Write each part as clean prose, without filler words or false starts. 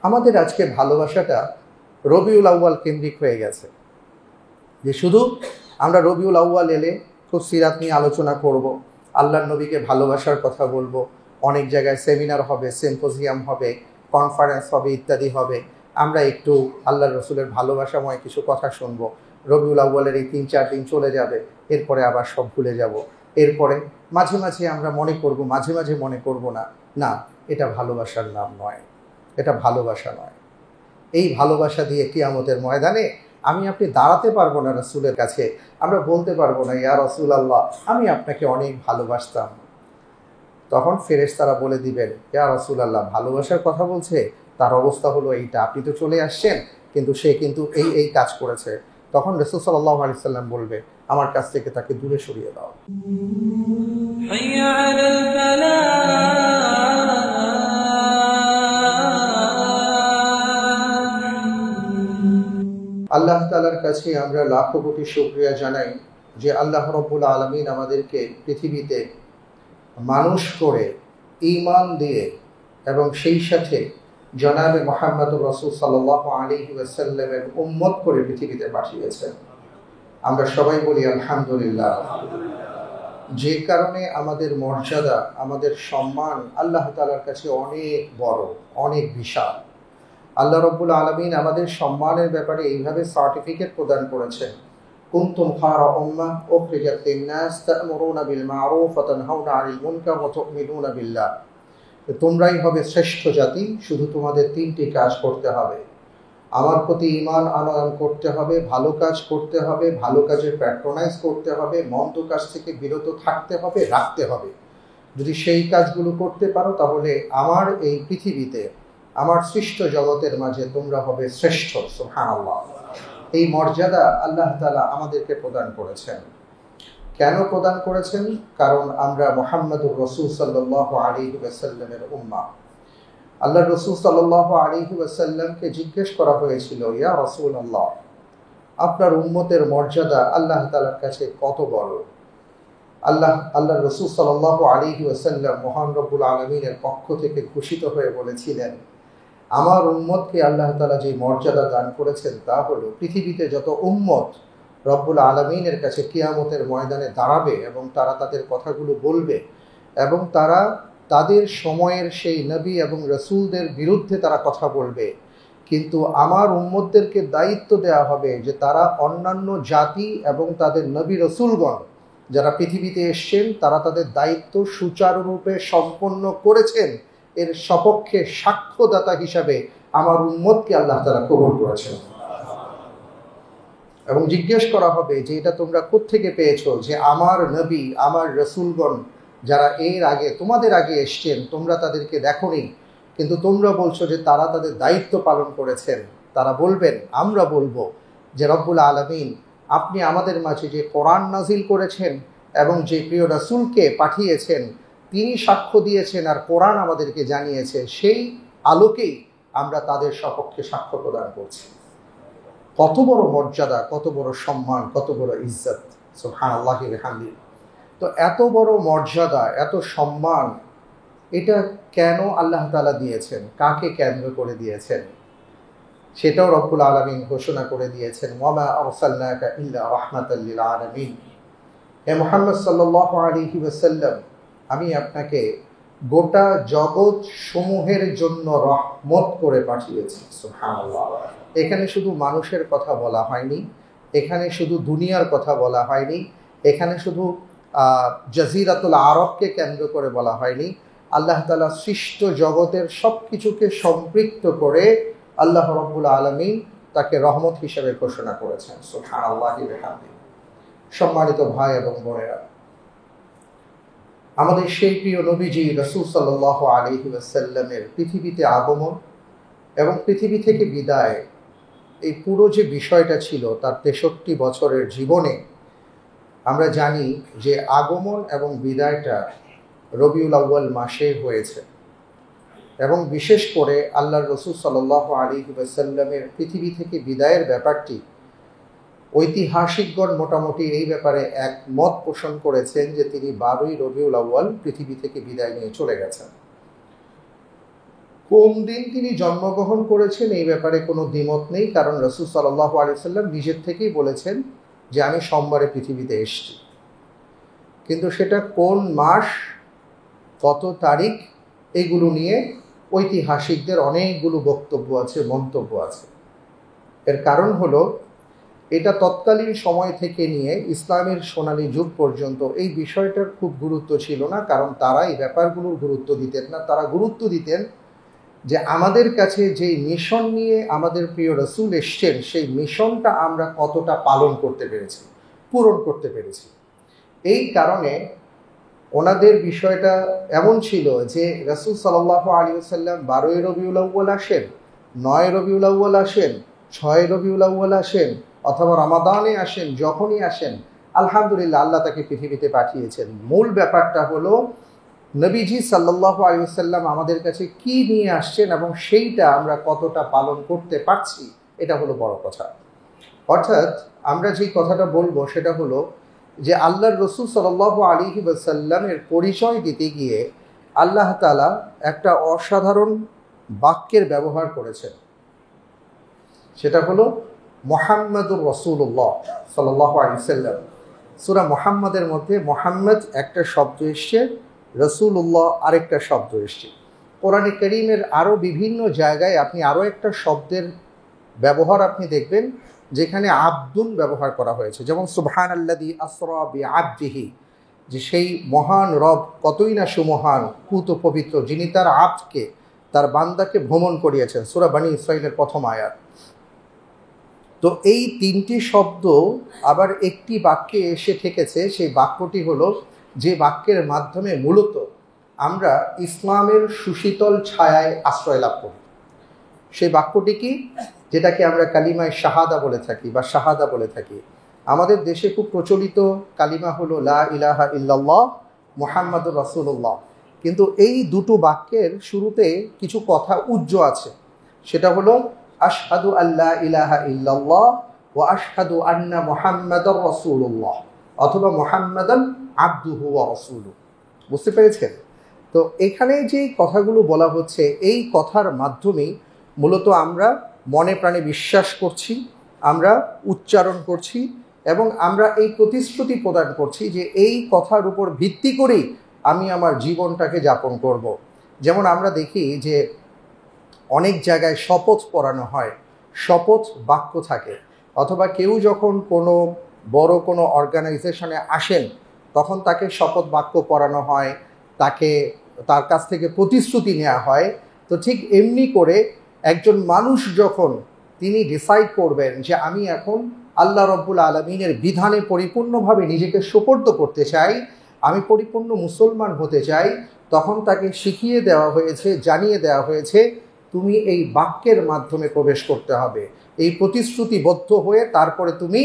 আমাদের আজকে ভালোবাসাটা রবিউল আউয়াল কেন্দ্রিক হয়ে গেছে, যে শুধু আমরা রবিউল আউয়াল এলে খুব সিরাত নিয়ে আলোচনা করব, আল্লাহর নবীকে ভালোবাসার কথা বলবো, অনেক জায়গায় সেমিনার হবে, সিম্পোজিয়াম হবে, কনফারেন্স হবে, ইত্যাদি হবে। আমরা একটু আল্লাহর রসুলের ভালোবাসাময় কিছু কথা শুনবো। রবিউল আউয়ালের এই 3-4 দিন চলে যাবে, এরপরে আবার সব ভুলে যাব। এরপরে মাঝে মাঝে আমরা মনে করব, মাঝে মাঝে মনে করব না, না এটা ভালোবাসার নাম নয়, এটা ভালোবাসা নয়। এই ভালোবাসা দিয়ে কিয়ামতের ময়দানে আমি আপনি দাঁড়াতে পারবো না রাসূলের কাছে, আমরা বলতে পারবো না ইয়া রাসূলুল্লাহ আমি আপনাকে অনেক ভালোবাসতাম। তখন ফেরেশতারা বলে দিবেন ইয়া রাসূলুল্লাহ ভালোবাসার কথা বলছে, তার অবস্থা হলো এইটা, আপনি তো চলে আসছেন কিন্তু সে কিন্তু এই কাজ করেছে। তখন রাসূল সাল্লাল্লাহু আলাইহি সাল্লাম বলবে আমার কাছ থেকে তাকে দূরে সরিয়ে দাও। আল্লাহ তাআলার কাছে আমরা লাখো কোটি শুকরিয়া জানাই যে আল্লাহ রাব্বুল আলামিন আমাদেরকে পৃথিবীতে মানুষ করে ঈমান দিয়ে এবং সেই সাথে জনাবে মুহাম্মদুর রাসূল সাল্লাল্লাহু আলাইহি ওয়াসাল্লামের উম্মত করে পৃথিবীতে পাঠিয়েছেন। আমরা সবাই বলি আলহামদুলিল্লাহ। যে কারণে আমাদের মর্যাদা, আমাদের সম্মান আল্লাহ তাআলার কাছে অনেক বড়, অনেক বিশাল। আল্লাহ রাব্বুল আলামিন আমাদের সম্মানের ব্যাপারে এইভাবে সার্টিফিকেট প্রদান করেছেন, কুনতুম খায়রা উম্মাহ উখরিজাত লিন-নাস তা'মুরুনা বিল মা'রুফ ওয়া তানহাউনা 'আনিল মুনকার ওয়া তু'মিনুনা বিল্লাহ। তোমরাই হবে শ্রেষ্ঠ জাতি, শুধু তোমাদের 3টি কাজ করতে হবে। আমার প্রতি ঈমান আনয়ন করতে হবে, ভালো কাজ করতে হবে, ভালো কাজের প্যাট্রোনাইজ করতে হবে, মন্দ কাজ থেকে বিরত থাকতে হবে, রাখতে হবে। যদি সেই কাজগুলো করতে পারো তাহলে আমার এই পৃথিবীতে, আমার সৃষ্ট জগতের মাঝে তোমরা হবে শ্রেষ্ঠ। সুবহানাল্লাহ। এই মর্যাদা আল্লাহ তাআলা আমাদেরকে প্রদান করেছেন। কেন প্রদান করেছেন? কারণ আমরা মুহাম্মদুর রাসূল সাল্লাল্লাহু আলাইহি ওয়াসাল্লামের উম্মাহ। আল্লাহর রাসূল সাল্লাল্লাহু আলাইহি ওয়াসাল্লামকে জিজ্ঞেস করা হয়েছিল, ইয়া রাসূলুল্লাহ আপনার উম্মতের মর্যাদা আল্লাহ তাআলার কাছে কত বড়? আল্লাহর রাসূল সাল্লাল্লাহু আলাইহি ওয়াসাল্লাম মহান রব্বুল আলামিনের পক্ষ থেকে ঘোষিত হয়ে বলেছিলেন, আমার উম্মতকে আল্লাহ তাআলা যে মর্যাদা দান করেছেন তা হলো পৃথিবীতে যত উম্মত রব্বুল আলামিনের কাছে কিয়ামতের ময়দানে দাঁড়াবে এবং তারা তাদের কথাগুলো বলবে এবং তারা তাদের সময়ের সেই নবী এবং রাসূলদের বিরুদ্ধে তারা কথা বলবে, কিন্তু আমার উম্মতদেরকে দায়িত্ব দেওয়া হবে যে তারা অন্যান্য জাতি এবং তাদের নবী রাসূলগণ যারা পৃথিবীতে এসেছেন তারা তাদের দায়িত্ব সুচারুরূপে সম্পন্ন করেছেন, এর সপক্ষে সাক্ষ্যদাতা হিসাবে আমার উম্মতকে আল্লাহ তাআলা কবুল করেছেন। এবং জিজ্ঞেস করা হবে যে এটা তোমরা কোত্থেকে পেয়েছো, যে আমার নবী আমার রাসূলগণ যারা এর আগে তোমাদের আগে এসেছেন তোমরা তাদেরকে দেখোনি, কিন্তু তোমরা বলছো যে তারা তাদের দায়িত্ব পালন করেছেন। তারা বলবেন, আমরা বলবো যে রব্বুল আলামিন আপনি আমাদের মাঝে যে কোরআন নাজিল করেছেন এবং যে প্রিয় রাসূলকে পাঠিয়েছেন তিনি সাক্ষ্য দিয়েছেন আর কোরআন আমাদেরকে জানিয়েছে, সেই আলোকেই আমরা তাদের সপক্ষে সাক্ষ্য প্রদান করছি। কত বড় মর্যাদা, কত বড় সম্মান, কত বড় ইজ্জত! সুবহানাল্লাহি ওয়া বিহামদিহি। তো এত বড় মর্যাদা, এত সম্মান এটা কেন আল্লাহ তাআলা দিয়েছেন, কাকে কেন্দ্র করে দিয়েছেন সেটাও রব্বুল আলামিন ঘোষণা করে দিয়েছেন, ওয়া মা আরসালনাকা ইল্লা রাহমাতাল লিল আলামিন। হে মুহাম্মদ সাল্লাল্লাহু আলাইহি ওয়াসাল্লাম আমি আপনাকে গোটা জগৎ সমূহের জন্য রহমত করে পাঠিয়েছি। সুবহানাল্লাহ। এখানে শুধু মানুষের কথা বলা হয়নি, এখানে শুধু দুনিয়ার কথা বলা হয়নি, এখানে শুধু জাজিরাতুল আরবকে কেন্দ্র করে বলা হয়নি। আল্লাহ তাআলা সৃষ্ট জগতের সব কিছুকে সম্পৃক্ত করে আল্লাহ রাব্বুল আলামিন তাকে রহমত হিসেবে ঘোষণা করেছেন। সুবহানাল্লাহি ওয়া বিহামদিহি। সম্মানিত ভাই এবং বোনেরা, আমাদের সেই প্রিয় নবীজি রাসূল সাল্লাল্লাহু আলাইহি ওয়াসাল্লামের পৃথিবীতে আগমন এবং পৃথিবী থেকে বিদায়, এই পুরো যে বিষয়টা ছিল তার 63 বছরের জীবনে আমরা জানি যে আগমন এবং বিদায়টা রবিউল আউয়াল মাসে হয়েছে এবং বিশেষ করে আল্লাহর রাসূল সাল্লাল্লাহু আলাইহি ওয়াসাল্লামের পৃথিবী থেকে বিদায়ের ব্যাপারটি ঐতিহাসিকগণ মোটামুটি এই ব্যাপারে একমত পোষণ করেছেন যে তিনি 12ই রবিউল আউয়াল পৃথিবী থেকে বিদায় নিয়ে চলে গেছেন। কোন দিন তিনি জন্মগ্রহণ করেছেন এই ব্যাপারে কোনো দ্বিমত নেই, কারণ রাসূল সাল্লাল্লাহু আলাইহি সাল্লাম নিজের থেকেই বলেছেন যে আমি সোমবারে পৃথিবীতে এসেছি। কিন্তু সেটা কোন মাস, কত তারিখ, এগুলো নিয়ে ঐতিহাসিকদের অনেকগুলো বক্তব্য আছে, মন্তব্য আছে। এর কারণ হলো এটা তৎকালীন সময় থেকে নিয়ে ইসলামের সোনালী যুগ পর্যন্ত এই বিষয়টার খুব গুরুত্ব ছিল না, কারণ তারা এই ব্যাপারগুলোর গুরুত্ব দিতেন না। তারা গুরুত্ব দিতেন যে আমাদের কাছে যেই মিশন নিয়ে আমাদের প্রিয় রাসূল এসছেন সেই মিশনটা আমরা কতটা পালন করতে পেরেছি, পূরণ করতে পেরেছি। এই কারণে ওনাদের বিষয়টা এমন ছিল যে রাসূল সাল্লাল্লাহু আলাইহি ওয়াসাল্লাম 12 রবিউল আউয়াল আসেন, 9 রবিউল আউয়াল আসেন, 6 রবিউল আউয়াল আসেন, অথবা রমাদানে আসেন, যখনই আসেন আলহামদুলিল্লাহ আল্লাহ তাকে পৃথিবীতে পাঠিয়েছেন। মূল ব্যাপারটা হলো নবীজি সাল্লাল্লাহু আলাইহি ওয়াসাল্লাম আমাদের কাছে কি নিয়ে আসছেন এবং সেইটা আমরা কতটা পালন করতে পারছি, এটা হলো বড় কথা। অর্থাৎ আমরা যেই কথাটা বলবো সেটা হলো যে আল্লাহর রাসূল সাল্লাল্লাহু আলাইহি ওয়াসাল্লামের পরিচয় দিতে গিয়ে আল্লাহ তাআলা একটা অসাধারণ বাক্যের ব্যবহার করেছেন। সেটা হলো মুহাম্মাদুর রাসূলুল্লাহ সাল্লাল্লাহু আলাইহি ওয়াসাল্লাম। সূরা মুহাম্মাদের মধ্যে মুহাম্মদ একটা শব্দ এসছে, রাসূলুল্লাহ আরেকটা শব্দ এসছে। কোরআনে কারীমের আরও বিভিন্ন জায়গায় আপনি আরও একটা শব্দের ব্যবহার আপনি দেখবেন যেখানে আব্দুন ব্যবহার করা হয়েছে। যেমন সুবহানাল্লাযী আসরা বিআবদিহি, যে সেই মহান রব কতই না সুমহান, পুত পবিত্র, যিনি তার আবদকে, তার বান্দাকে ভ্রমণ করিয়েছেন। সূরা বনী ইসরাঈলের প্রথম আয়াত। তো এই তিনটি শব্দ আবার একটি বাক্যে এসে ঠেকেছে। সেই বাক্যটি হলো যে বাক্যের মাধ্যমে মূলত আমরা ইসলামের সুশীতল ছায়ায় আশ্রয় লাভ করি। সেই বাক্যটি কি, যেটাকে আমরা কালিমায়ে শাহাদা বলে থাকি বা শাহাদা বলে থাকি। আমাদের দেশে খুব প্রচলিত কালিমা হলো লা ইলাহা ইল্লাল্লাহ মুহাম্মাদুর রাসূলুল্লাহ। কিন্তু এই দুটো বাক্যের শুরুতে কিছু কথা উজ্জ আছে। সেটা হলো আশহাদু আল্লা ইলাহা ইল্লাল্লাহ ওয়া আশহাদু আন্না মুহাম্মাদার রাসূলুল্লাহ, অথবা মুহাম্মাদান আবদুহু ওয়া রাসূলুহু। বুঝতে পেরেছেন? তো এখানে যে কথাগুলো বলা হচ্ছে এই কথার মাধ্যমেই মূলত আমরা মনে প্রাণে বিশ্বাস করছি, আমরা উচ্চারণ করছি এবং আমরা এই প্রতিশ্রুতি প্রদান করছি যে এই কথার উপর ভিত্তি করেই আমি আমার জীবনটাকে যাপন করব। যেমন আমরা দেখি যে অনেক জায়গায় শপথ পড়ানো হয়, শপথ বাক্য থাকে, অথবা কেউ যখন কোনো বড় কোনো অর্গানাইজেশনে আসেন তখন তাকে শপথ বাক্য পড়ানো হয়, তার কাছ থেকে প্রতিশ্রুতি নেওয়া হয়। তো ঠিক এমনি করে একজন মানুষ যখন তিনি ডিসাইড করবেন যে আমি এখন আল্লাহ রব্বুল আলামিনের বিধানে পরিপূর্ণভাবে নিজেকে সোপর্দ করতে চাই, আমি পরিপূর্ণ মুসলমান হতে চাই, তখন তাকে শিখিয়ে দেওয়া হয়েছে, জানিয়ে দেওয়া হয়েছে তুমি এই বাক্যের মাধ্যমে প্রবেশ করতে হবে, এই প্রতিশ্রুতিবদ্ধ হয়ে তারপরে তুমি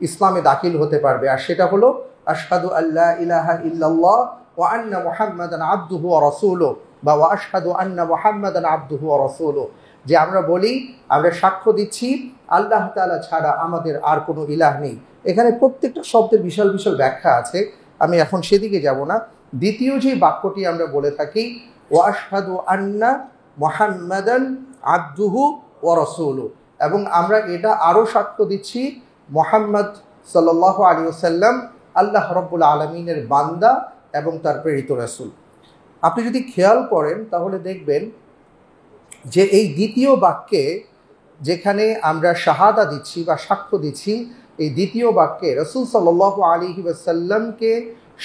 ইসলামে দাখিল হতে পারবে। আর সেটা হলো আশহাদু আল্লা ইলাহা ইল্লাল্লাহ ওয়া আন্না মুহাম্মাদান আবদুহু ওয়া রাসূলুহু, বা ওয়া আশহাদু আন্না মুহাম্মাদান আবদুহু ওয়া রাসূলুহু, যে আমরা বলি, আমরা সাক্ষ্য দিচ্ছি আল্লাহ তাআলা ছাড়া আমাদের আর কোনো ইলাহ নেই। এখানে প্রত্যেকটা শব্দের বিশাল বিশাল ব্যাখ্যা আছে, আমি এখন সেদিকে যাব না। দ্বিতীয় যে বাক্যটি আমরা বলে থাকি ওয়া আশহাদু আন্না মুহাম্মাদান আবদুহু ওয়া রাসূলুহু, এবং আমরা এটা আরও সাক্ষ্য দিচ্ছি মুহাম্মদ সাল্লাল্লাহু আলাইহি ওয়াসাল্লাম আল্লাহ রাব্বুল আলামিনের বান্দা এবং তার প্রেরিত রাসূল। আপনি যদি খেয়াল করেন তাহলে দেখবেন যে এই দ্বিতীয় বাক্যে যেখানে আমরা শাহাদা দিচ্ছি বা সাক্ষ্য দিচ্ছি, এই দ্বিতীয় বাক্যে রাসূল সাল্লাল্লাহু আলাইহি ওয়াসাল্লামকে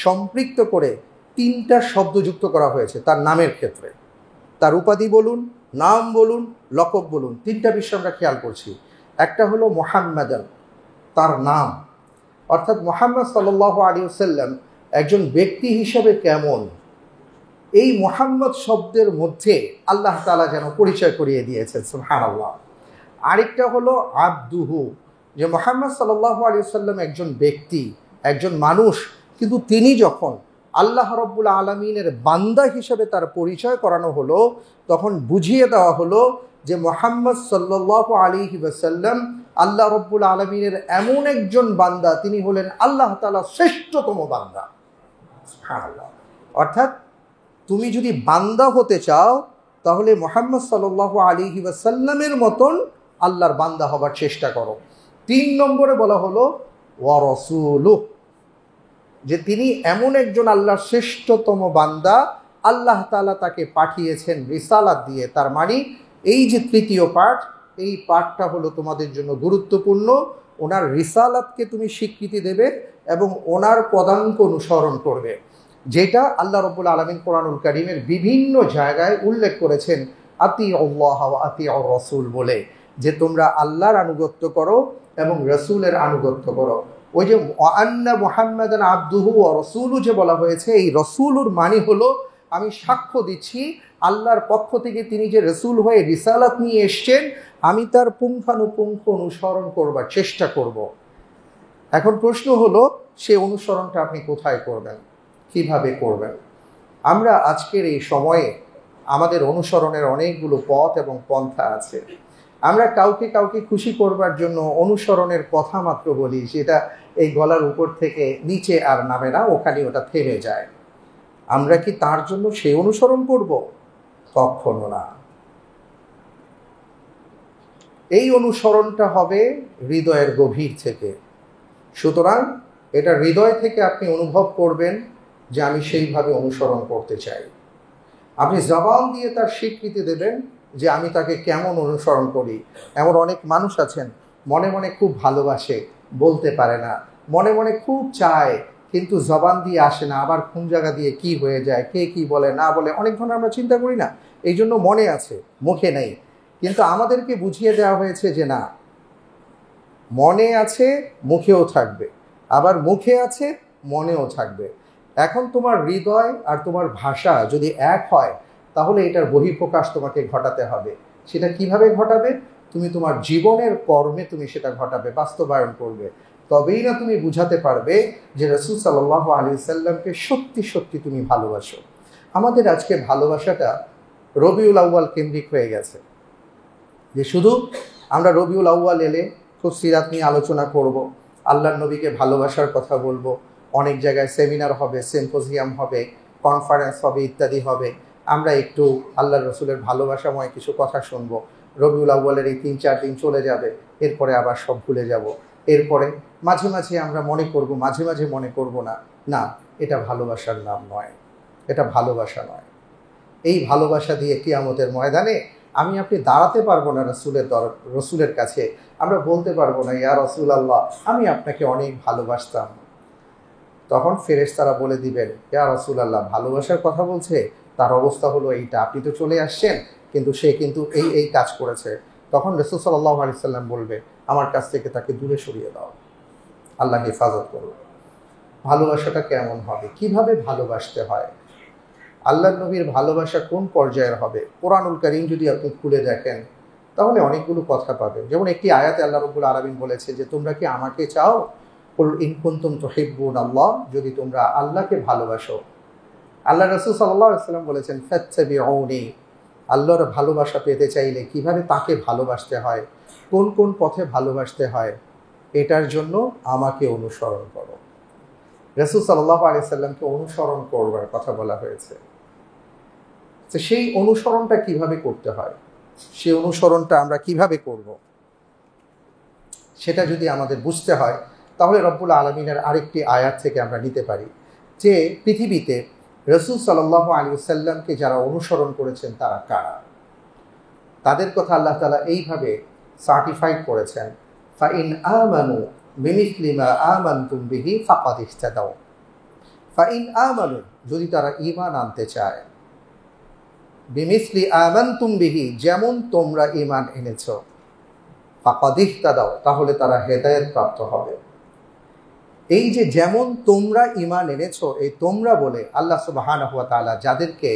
সম্পৃক্ত করে তিনটা শব্দ যুক্ত করা হয়েছে তার নামের ক্ষেত্রে। তার উপাধি বলুন, নাম বলুন, লকব বলুন, তিনটা বিষয় আমরা খেয়াল করছি। একটা হলো মুহাম্মাদান, তার নাম, অর্থাৎ মুহাম্মদ সাল্লাল্লাহু আলাইহি ওয়াসাল্লাম একজন ব্যক্তি হিসেবে কেমন, এই মুহাম্মদ শব্দের মধ্যে আল্লাহ তাআলা যেন পরিচয় করিয়ে দিয়েছেন, সুবহানাল্লাহ। আরেকটা হলো আবদুহু, যে মুহাম্মদ সাল্লাল্লাহু আলাইহি ওয়াসাল্লাম একজন ব্যক্তি, একজন মানুষ, কিন্তু তিনি যখন আল্লাহ রাব্বুল আলামিনের বান্দা হিসেবে তার পরিচয় করানো হলো তখন বুঝিয়ে দেওয়া হলো যে মুহাম্মদ সাল্লাল্লাহু আলাইহি ওয়াসাল্লাম আল্লাহ রাব্বুল আলামিনের এমন একজন বান্দা, তিনি হলেন আল্লাহ তাআলার শ্রেষ্ঠতম বান্দা, সুবহানাল্লাহ। অর্থাৎ তুমি যদি বান্দা হতে চাও তাহলে মুহাম্মদ সাল্লাল্লাহু আলাইহি ওয়াসাল্লামের মতন আল্লাহর বান্দা হবার চেষ্টা করো। 3 নম্বরে বলা হলো ওয়া রাসূলুহ, যে তিনি এমন একজন আল্লাহর শ্রেষ্ঠতম বান্দা, আল্লাহ তাআলা তাকে পাঠিয়েছেন রিসালাত দিয়ে। তার মানে এই যে তৃতীয় পাঠ, এই পাঠটা হলো তোমাদের জন্য গুরুত্বপূর্ণ। ওনার রিসালাতকে তুমি স্বীকৃতি দেবে এবং ওনার পদাঙ্ক অনুসরণ করবে, যেটা আল্লাহ রাব্বুল আলামিন কোরআনুল কারীমের বিভিন্ন জায়গায় উল্লেখ করেছেন আতিউল্লাহ ওয়া আতিউর রাসূল বলে, যে তোমরা আল্লাহর আনুগত্য করো এবং রাসূলের আনুগত্য করো। ওই যে আন্না মুহাম্মাদান আবদুহু ওয়া রাসূলু যে বলা হয়েছে, এই রাসূলুর মানে হলো আমি সাক্ষ্য দিচ্ছি আল্লাহর পক্ষ থেকে তিনি যে রাসূল হয়ে রিসালাত নিয়ে এসেছেন, আমি তার পুঙ্খানুপুঙ্খ অনুসরণ করবার চেষ্টা করব। এখন প্রশ্ন হলো, সেই অনুসরণটা আপনি কোথায় করবেন, কিভাবে করবেন? আমরা আজকের এই সময়ে আমাদের অনুসরণের অনেকগুলো পথ এবং পন্থা আছে। আমরা কাউকে কাউকে খুশি করবার জন্য অনুসরণের কথা মাত্র বলি, সেটা এই গলার উপর থেকে নিচে আর নামে না, ওখানে ওটা থেমে যায়। আমরা কি তার জন্য সেই অনুসরণ করব? কখনো না। এই অনুসরণটা হবে হৃদয়ের গভীর থেকে। সুতরাং এটা হৃদয় থেকে আপনি অনুভব করবেন যে আমি সেইভাবে অনুসরণ করতে চাই। আপনি জবান দিয়ে তার স্বীকৃতি দেবেন যে আমি তাকে কেমন অনুসরণ করি। এমন অনেক মানুষ আছেন মনে মনে খুব ভালোবাসে, বলতে পারে না, মনে মনে খুব চায় কিন্তু জবান দিয়ে আসে না, আবার কোন জায়গা দিয়ে কি হয়ে যায়, কে কি বলে না বলে, অনেক ধরনের আমরা চিন্তা করি না। এই জন্য মনে আছে, মুখে নেই। কিন্তু আমাদেরকে বুঝিয়ে দেওয়া হয়েছে যে না, মনে আছে মুখেও থাকবে, আবার মুখে আছে মনেও থাকবে। এখন তোমার হৃদয় আর তোমার ভাষা যদি এক হয়, তাহলে এটার বহিঃপ্রকাশ তোমাকে ঘটাতে হবে। সেটা কিভাবে ঘটাবে? তুমি তোমার জীবনের কর্মে তুমি সেটা ঘটাবে, বাস্তবায়ন করবে। তবেই না তুমি বুঝাতে পারবে যে রাসূল সাল্লাল্লাহু আলাইহি সাল্লামকে সত্যি সত্যি তুমি ভালোবাসো। আমাদের আজকে ভালোবাসাটা রবিউল আউয়াল কেন্দ্রিক হয়ে গেছে, যে শুধু আমরা রবিউল আউয়াল এলে খুব সিরাত নিয়ে আলোচনা করব, আল্লাহর নবীকে ভালোবাসার কথা বলবো, অনেক জায়গায় সেমিনার হবে, সিম্পোজিয়াম হবে, কনফারেন্স হবে, ইত্যাদি হবে। আমরা একটু আল্লাহ রসুলের ভালোবাসাময় কিছু কথা শুনবো। রবিউল আউয়ালের এই 3-4 দিন চলে যাবে, এরপরে আবার সব ভুলে যাব। এরপরে মাঝে মাঝে আমরা মনে করব, মাঝে মাঝে মনে করব না। না, এটা ভালোবাসার নাম নয়, এটা ভালোবাসা নয়। এই ভালোবাসা দিয়ে কিয়ামতের ময়দানে আমি আপনি দাঁড়াতে পারবো না রসুলের কাছে। আমরা বলতে পারবো না ইয়া রাসূলুল্লাহ আমি আপনাকে অনেক ভালোবাসতাম। তখন ফেরেশতারা বলে দিবেন ইয়া রাসূলুল্লাহ ভালোবাসার কথা বলছে, তার অবস্থা হলো এইটা, আপনি তো চলে আসছেন কিন্তু সে কিন্তু এই এই কাজ করেছে। তখন রাসূল সাল্লাল্লাহু আলাইহি সাল্লাম বলবে আমার কাছ থেকে তাকে দূরে সরিয়ে দাও, আল্লাহ হেফাজত করবে। ভালোবাসাটা কেমন হবে, কিভাবে ভালোবাসতে হয়, আল্লাহর নবীর ভালোবাসা কোন পর্যায়ের হবে? কোরআনুল কারীম যদি আপনি খুলে দেখেন তাহলে অনেকগুলো কথা পাবেন। যেমন একটি আয়াতে আল্লাহ রাব্বুল আলামিন বলেছে যে তোমরা কি আমাকে চাও, কুল ইন কুনতুম তুহিব্বুনাল্লাহ, যদি তোমরা আল্লাহকে ভালোবাসো। আল্লাহ রাসূল সাল্লাল্লাহু আলাইহি ওয়াসাল্লাম বলেছেন ফাত্তাবিউনি, আল্লাহর ভালোবাসা পেতে চাইলে কিভাবে তাকে ভালোবাসতে হয়, কোন কোন পথে ভালোবাসতে হয়, এটার জন্য আমাকে অনুসরণ করো। রাসূল সাল্লাল্লাহু আলাইহি ওয়াসাল্লামকে অনুসরণ করবার কথা বলা হয়েছে। তো সেই অনুসরণটা কিভাবে করতে হয়, সেই অনুসরণটা আমরা কিভাবে করব, সেটা যদি আমাদের বুঝতে হয় তাহলে রব্বুল আলামিনের আরেকটি আয়াত থেকে আমরা নিতে পারি যে পৃথিবীতে রাসূল সাল্লাল্লাহু আলাইহি ওয়াসাল্লামকে যারা অনুসরণ করেছেন তারা কারা। তাদের কথা আল্লাহ তাআলা এইভাবে সার্টিফাইড করেছেন, ফাইন আমানু বিমিসলি মা আমানতুম বিহি ফাকাদ ইহতাদাও। ফাইন আমানু, যদি তারা ঈমান আনতে চায়, বিমিসলি আমানতুম বিহি, যেমন তোমরা ঈমান এনেছো, ফাকাদ ইহতাদাও, তাহলে তারা হেদায়েত প্রাপ্ত হবে। এই যে যেমন তোমরা ঈমান এনেছো, এই তোমরা বলে আল্লাহ সুবহানাহু ওয়া তাআলা যাদেরকে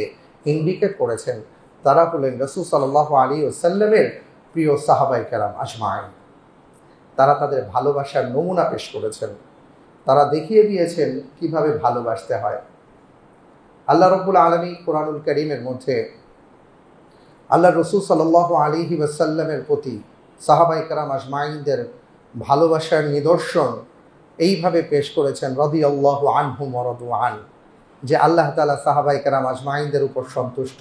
ইন্ডিকেট করেছেন তারা হলেন রাসূল সাল্লাল্লাহু আলাইহি ওয়াসাল্লামের প্রিয় সাহাবায়ে কেরাম আজমাইন। তারা তাদের ভালোবাসার নমুনা পেশ করেছেন, তারা দেখিয়ে দিয়েছেন কিভাবে ভালোবাসতে হয়। আল্লাহ রাব্বুল আলামিন কোরআনুল কারীমের মধ্যে আল্লাহ রাসূল সাল্লাল্লাহু আলাইহি ওয়াসাল্লামের প্রতি সাহাবায়ে কেরাম আজমাইনদের ভালোবাসার নিদর্শন এইভাবে পেশ করেছেন, রাদিয়াল্লাহু আনহুম ওয়া রাদু আন, যে আল্লাহ তাআলা সাহাবায়ে কেরাম আজমাইনদের উপর সন্তুষ্ট,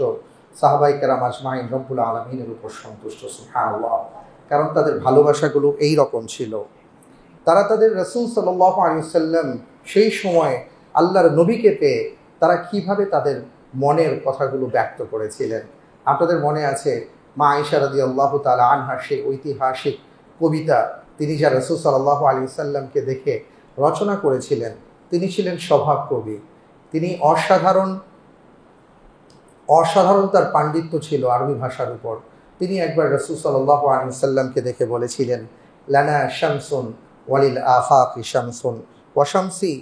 সাহাবায়ে কেরাম আজমাইন রব্বুল আলামিনের উপর সন্তুষ্ট, সুবহানাল্লাহ। কারণ তাদের ভালোবাসাগুলো এই রকম ছিল। তারা তাদের রাসূল সাল্লাল্লাহু আলাইহি ওয়াসাল্লাম সেই সময় আল্লাহর নবীকে পেয়ে তারা কিভাবে তাদের মনের কথাগুলো ব্যক্ত করেছিলেন। আপনাদের মনে আছে মা আয়েশা রাদিয়াল্লাহু তাআলা আনহার সেই ঐতিহাসিক কবিতা, তিনি যা রাসূল সাল্লাল্লাহু আলাইহি ওয়াসাল্লামকে দেখে রচনা করেছিলেন। তিনি ছিলেন স্বভাব কবি, তিনি অসাধারণ তার পাণ্ডিত্য ছিল আরবি ভাষার উপর। তিনি একবার রাসূল সাল্লাল্লাহু আলাইহি ওয়াসাল্লামকে দেখে বলেছিলেন, লানা শামসুন ওয়ালিল আফাকি শামসুন ওয়া শামসি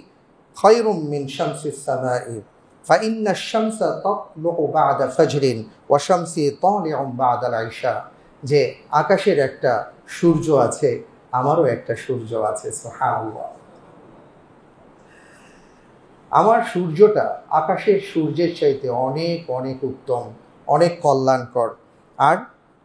খায়রুম মিন শামসিস সামাই ফাইন্না শামসা তাতলুউ বা'দা ফাজরিন ওয়া শামসি তালিউন বা'দাল ইশা। যে আকাশের একটা সূর্য আছে, আমারও একটা সূর্য আছে, সুবহানাল্লাহ। আমার সূর্যটা আকাশের সূর্যের চাইতে অনেক অনেক উত্তম, অনেক কল্যাণকর। আর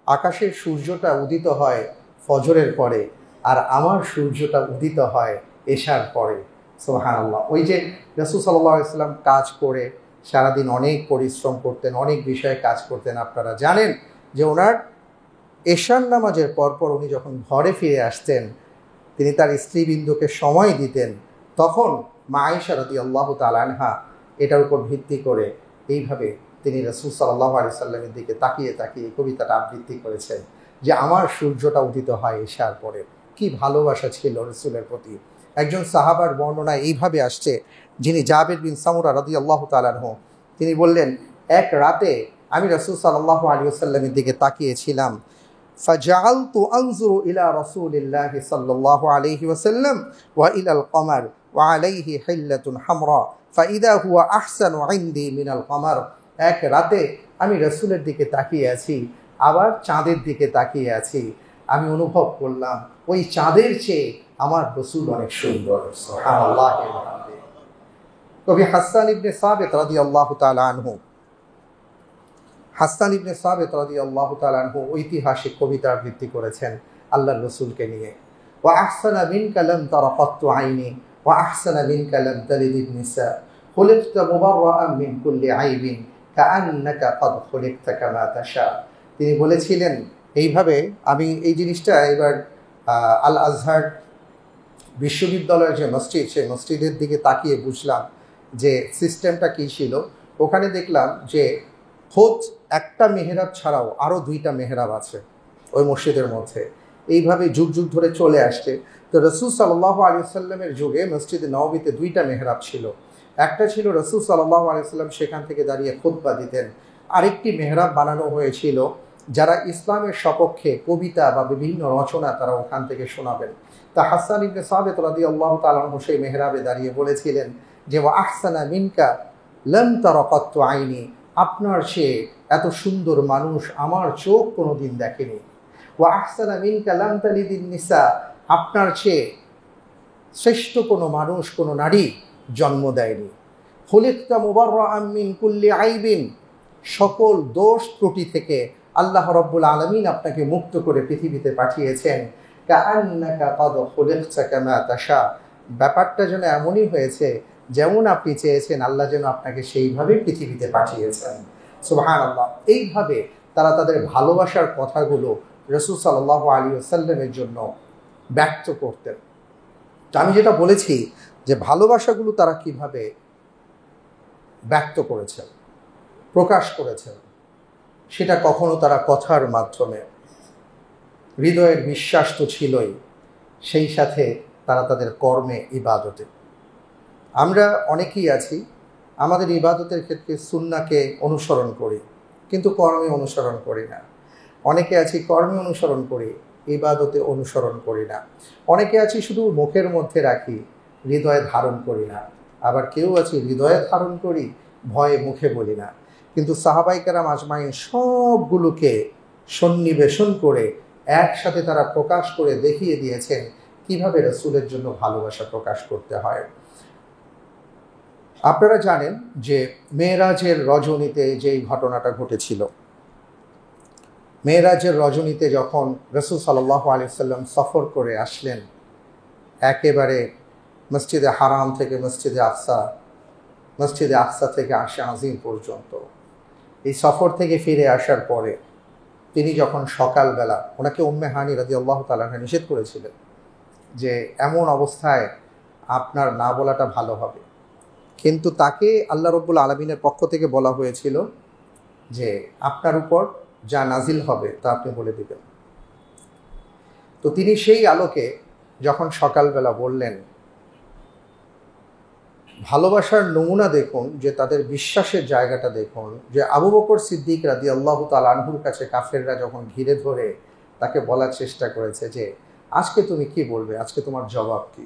আকাশের সূর্যটা উদিত হয় ফজরের পরে, আর আমার সূর্যটা উদিত হয় এশার পরে, সুবহানাল্লাহ। ওই যে রাসূল সাল্লাল্লাহু আলাইহি ওয়াসাল্লাম কাজ করে সারাদিন অনেক পরিশ্রম করতেন, অনেক বিষয়ে কাজ করতেন। আপনারা জানেন যে ওনার এশার নামাজের পরপর উনি যখন ঘরে ফিরে আসতেন, তিনি তার স্ত্রীবৃন্দকে সময় দিতেন, তখন মা আয়েশা রাদিয়াল্লাহু তাআলা আনহা এটার উপর ভিত্তি করে এইভাবে তিনি রাসূল সাল্লাল্লাহু আলাইহি সাল্লামের দিকে তাকিয়ে তাকিয়ে কবিতাটা আবৃত্তি করেছেন যে আমার সূর্যটা উদিত হয় এশার পরে। কি ভালোবাসা ছিল রাসূলের প্রতি। একজন সাহাবার বর্ণনায় এইভাবে আসছে, যিনি জাবির বিন সামুরা রাদিয়াল্লাহু তাআলা আনহু, তিনি বললেন, এক রাতে আমি রাসূল সাল্লাল্লাহু আলাইহি ওয়াসাল্লামের দিকে তাকিয়েছিলাম। فجعلت أنظر إلى رسول الله صلى الله عليه وسلم وإلى القمر وعليه حلة حمراء فإذا هو أحسن عندي من القمر। এক রাতে আমি রাসূলের দিকে তাকিয়ে আছি, আবার চাঁদের দিকে তাকিয়ে আছি। আমি অনুভব করলাম ওই চাঁদের চেয়ে আমার রাসূল অনেক সুন্দর, সুবহানাল্লাহ। কবি হাসান ইবনে সাবিত রাদিয়াল্লাহু তাআলা আনহু, হাসান ইবনে সাবিত রাদিয়াল্লাহু তাআলা আনহু ঐতিহাসিক কবিতা আবৃত্তি করেছেন আল্লাহর রাসূলকে নিয়ে। ওয়া আহসানা মিনকা লাম তারা কাত্তু আইনি ওয়া আহসানা মিনকা লাম তালিদিন নিসা খুলিকতা মুবাররাআন মিন কুল্লি আইবিন কাআন্নাকা ক্বাদ খুলিকতা কামা তাশা। তিনি বলেছিলেন এইভাবে, আমি এই জিনিসটা এবার আল আজহার বিশ্ববিদ্যালয়ের যে মসজিদ, সেই মসজিদের দিকে তাকিয়ে বুঝলাম যে সিস্টেমটা কী ছিল। ওখানে দেখলাম যে খোঁজ একটা মেহরাব ছাড়াও আরও 2টা মেহরাব আছে ওই মসজিদের মধ্যে। এইভাবে যুগ যুগ ধরে চলে আসছে। তো রাসূল সাল্লাল্লাহু আলাইহি ওয়াসাল্লামের যুগে মসজিদে নববীতে 2টা মেহরাব ছিল। একটা ছিল রাসূল সাল্লাল্লাহু আলাইহি ওয়াসাল্লাম সেখান থেকে দাঁড়িয়ে খুতবা দিতেন। আরেকটি মেহরাব বানানো হয়েছিল যারা ইসলামের সপক্ষে কবিতা বা বিভিন্ন রচনা তারা ওখান থেকে শোনাবেন। তা হাসান ইবনে সাবিত রাদিয়াল্লাহু তাআলা আনহু সেই মেহরাবে দাঁড়িয়ে বলেছিলেন যে ওয়া আহসানা মিনকা লাম তারা কাত্তু আইনি, আপনার চেয়ে এত সুন্দর মানুষ আমার চোখ কোনোদিন দেখেনি। ওয়া আহসানা মিনকা লাম তালিদিন নিসা, আপনার চেয়ে শ্রেষ্ঠ কোনো মানুষ, কোনো নারী জন্ম দেয়নি। খুলিকতা মুবাররাআন মিন কুল্লি আইবিন, সকল দোষ ত্রুটি থেকে আল্লাহ রাব্বুল আলামিন আপনাকে মুক্ত করে পৃথিবীতে পাঠিয়েছেন। কাআন্নাকা ক্বাদ খুলিকতা কামা তাশা, ব্যাপারটা যেন এমনই হয়েছে যেমন আপনি চেয়েছেন, আল্লাহ যেন আপনাকে সেইভাবে পৃথিবীতে পাঠিয়েছেন, সুবহানাল্লাহ। এইভাবে তারা তাদের ভালোবাসার কথাগুলো রাসূল সাল্লাল্লাহু আলাইহি ওয়াসাল্লামের জন্য ব্যক্ত করতেন। তো আমি যেটা বলেছি যে ভালোবাসাগুলো তারা কিভাবে ব্যক্ত করেছেন, প্রকাশ করেছেন, সেটা কখনো তারা কথার মাধ্যমে, হৃদয়ের বিশ্বাস তো ছিলই, সেই সাথে তারা তাদের কর্মে, ইবাদতে। আমরা অনেকেই আছি আমাদের ইবাদতের ক্ষেত্রে সুন্নাহকে অনুসরণ করি কিন্তু কর্মে অনুসরণ করি না। অনেকে আছি কর্মে অনুসরণ করি, ইবাদতে অনুসরণ করি না। অনেকে আছি শুধু মুখের মধ্যে রাখি, হৃদয়ে ধারণ করি না। আবার কেউ আছি হৃদয়ে ধারণ করি, ভয়ে মুখে বলি না। কিন্তু সাহাবায়ে কেরাম আজমাইন সবগুলোকে সন্নিবেশন করে একসাথে তারা প্রকাশ করে দেখিয়ে দিয়েছেন কিভাবে রাসূলের জন্য ভালোবাসা প্রকাশ করতে হয়। আপনারা জানেন যে মেরাজের রজনীতে যেই ঘটনাটা ঘটেছিল, মেরাজের রজনীতে যখন রাসূল সাল্লাল্লাহু আলাইহি ওয়াসাল্লাম সফর করে আসলেন একেবারে মসজিদে হারাম থেকে মসজিদে আকসা থেকে আরশে আজিম পর্যন্ত, এই সফর থেকে ফিরে আসার পরে তিনি যখন সকালবেলা, ওনাকে উম্মে হানি রাদিয়াল্লাহু তাআলা আনহা নিষেধ করেছিলেন যে এমন অবস্থায় আপনার না বলাটা ভালো হবে, কিন্তু তাকে আল্লাহ রব্বুল আলামিনের পক্ষ থেকে বলা হয়েছিল যে আপনার উপর যা নাজিল হবে তা আপনি বলে দিবেন। তো তিনি সেই আলোকে যখন সকালবেলা বললেন, ভালোবাসার নমুনা দেখুন, যে তাদের বিশ্বাসের জায়গাটা দেখুন, যে আবু বকর সিদ্দিক রাদিয়াল্লাহু তাআলা আনহুর কাছে কাফেররা যখন ঘিরে ধরে তাকে বলার চেষ্টা করেছে যে আজকে তুমি কি বলবে, আজকে তোমার জবাব কি,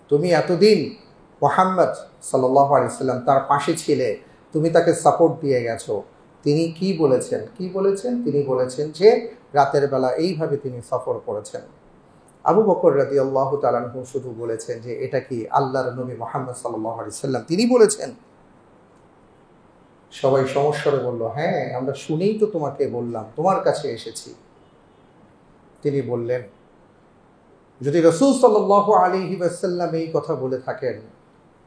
তুমি এতদিন মুহাম্মদ সাল্লাল্লাহু আলাইহি ওয়াসাল্লাম তার পাশে ছিলে, তুমি তাকে সাপোর্ট দিয়ে গেছো, তিনি কি বলেছেন তিনি বলেছেন যে রাতের বেলা এইভাবে তিনি সফর করেছেন। আবু বকর রাদিয়াল্লাহু তাআলা আনহু শুধু বলেছেন যে এটা কি আল্লাহর নবী মুহাম্মদ সাল্লাল্লাহু আলাইহি ওয়াসাল্লাম তিনি বলেছেন? সবাই সমস্যারে বলল, হ্যাঁ আমরা শুনেই তো তোমাকে বললাম, তোমার কাছে এসেছি। তিনি বললেন, যদি রাসূল সাল্লাল্লাহু আলাইহি ওয়াসাল্লাম এই কথা বলে থাকেন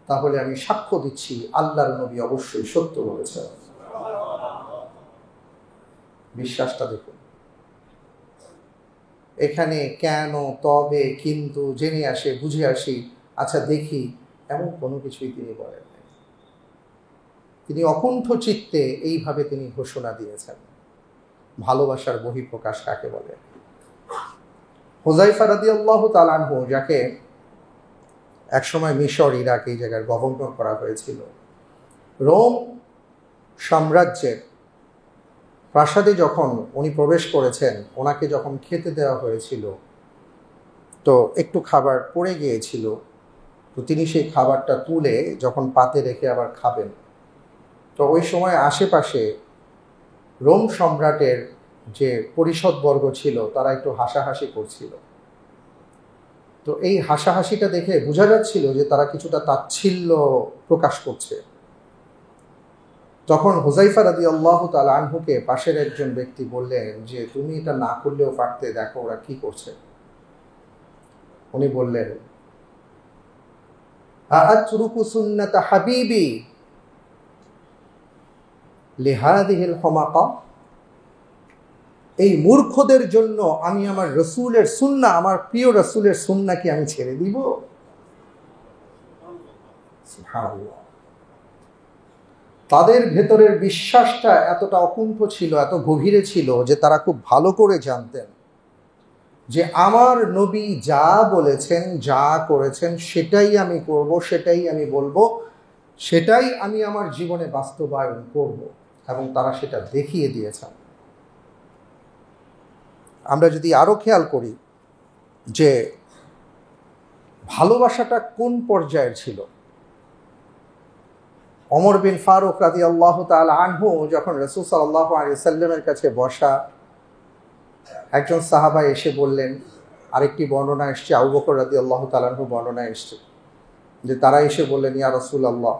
তাহলে আমি সাক্ষ্য দিচ্ছি আল্লাহর নবী অবশ্যই সত্য বলেছেন। বিশ্বাসটা দেখুন। এখানে কেন, তবে, কিন্তু, জেনে আসে, বুঝে আসি, আচ্ছা দেখি, এমন কোনো কিছুই তিনি বলেন নাই। তিনি অকুণ্ঠ চিত্তে এইভাবে তিনি ঘোষণা দিয়েছেন। ভালোবাসার বহিঃপ্রকাশ কাকে বলে? হুযায়ফা রাদিয়াল্লাহু তাআলা আনহু, যাকে একসময় মিশর, ইরাক এই জায়গার গভর্নর করা হয়েছিল, রোম সাম্রাজ্যের প্রাসাদে যখন উনি প্রবেশ করেছেন, ওনাকে যখন খেতে দেওয়া হয়েছিল তো একটু খাবার পড়ে গিয়েছিল, তো তিনি সেই খাবারটা তুলে যখন পাতে রেখে আবার খাবেন, তো ওই সময় আশেপাশে রোম সম্রাটের যে পরিষদবর্গ ছিল তারা একটু হাসাহাসি করছিল। তো এই হাসাহাসিটা দেখে বোঝা যাচ্ছিল যে তারা কিছুটা তাচ্ছিল্য প্রকাশ করছে। তখন হুযায়ফা রাদিয়াল্লাহু তাআলা আনহুকে পাশের একজন ব্যক্তি বললেন যে তুমি এটা না করলেও পারতে, দেখো ওরা কি করছে। উনি বললেন, আ'আতরুকু সুন্নাতা হাবিবি লিহাদিহিল হুমাকা, এই মূর্খদের জন্য আমি আমার রাসূলের সুন্নাহ, আমার প্রিয় রাসূলের সুন্নাহ কি আমি ছেড়ে দিব? সুবহানাল্লাহ। তাদের ভেতরের বিশ্বাসটা এতটা অকুণ্ঠ ছিল, এত গভীরে ছিল যে তারা খুব ভালো করে জানতেন যে আমার নবী যা বলেছেন, যা করেছেন সেটাই আমি করব, সেটাই আমি বলবো, সেটাই আমি আমার জীবনে বাস্তবায়ন করব, এবং তারা সেটা দেখিয়ে দিয়েছেন। আমরা যদি আরো খেয়াল করি যে ভালোবাসাটা কোন পর্যায়ের ছিল, ওমর বিন ফারুক রাদিয়াল্লাহু তাআলা আনহু যখন রাসূল সাল্লাল্লাহু আলাইহি ওয়াসাল্লামের কাছে বসা, একজন সাহাবা এসে বললেন, আরেকটি বর্ণনা এসছে, আবু বকর রাদিয়াল্লাহু তাআলা আনহু বর্ণনা এসছে যে তারা এসে বললেন, ইয়া রাসূলুল্লাহ,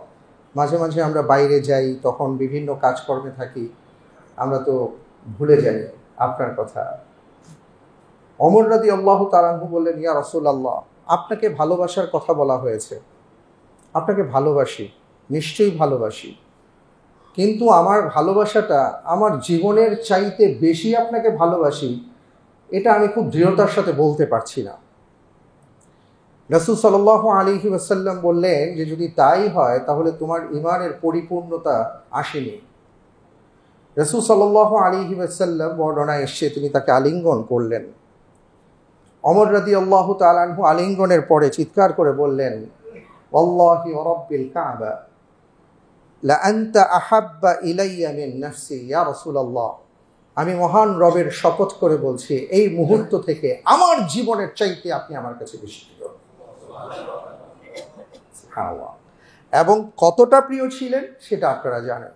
মাঝে মাঝে আমরা বাইরে যাই, তখন বিভিন্ন কাজকর্মে থাকি, আমরা তো ভুলে যাই আপনার কথা। ওমর রাদিয়াল্লাহু তাআলা আনহু বললেন, ইয়া রাসূলুল্লাহ, আপনাকে ভালোবাসার কথা বলা হয়েছে, আপনাকে ভালোবাসি, নিশ্চয়ই ভালোবাসি, কিন্তু আমার ভালোবাসাটা আমার জীবনের চাইতে বেশি আপনাকে ভালোবাসি, এটা আমি খুব দৃঢ়তার সাথে বলতে পারছি না। রাসূল সাল্লাল্লাহু আলাইহি ওয়াসাল্লাম বললেন যে যদি তাই হয় তাহলে তোমার ঈমানের পরিপূর্ণতা আসেনি। রাসূল সাল্লাল্লাহু আলাইহি ওয়াসাল্লাম বর্ণনায় এসেছে তিনি তাকে আলিঙ্গন করলেন। ওমর রাদিয়াল্লাহু তাআলা আনহু আলিঙ্গনের পরে চিৎকার করে বললেন, ওয়াল্লাহি ওয়া রাব্বিল কাবা লা আনতা আহাব্বা ইলাইয়া মিন নাফসি ইয়া রাসূলুল্লাহ, আমি মহান রবের শপথ করে বলছি এই মুহূর্ত থেকে আমার জীবনের চাইতে আপনি আমার কাছে বেশি প্রিয়। সুবহানাল্লাহ। এবং কতটা প্রিয় ছিলেন সেটা আপনারা জানেন,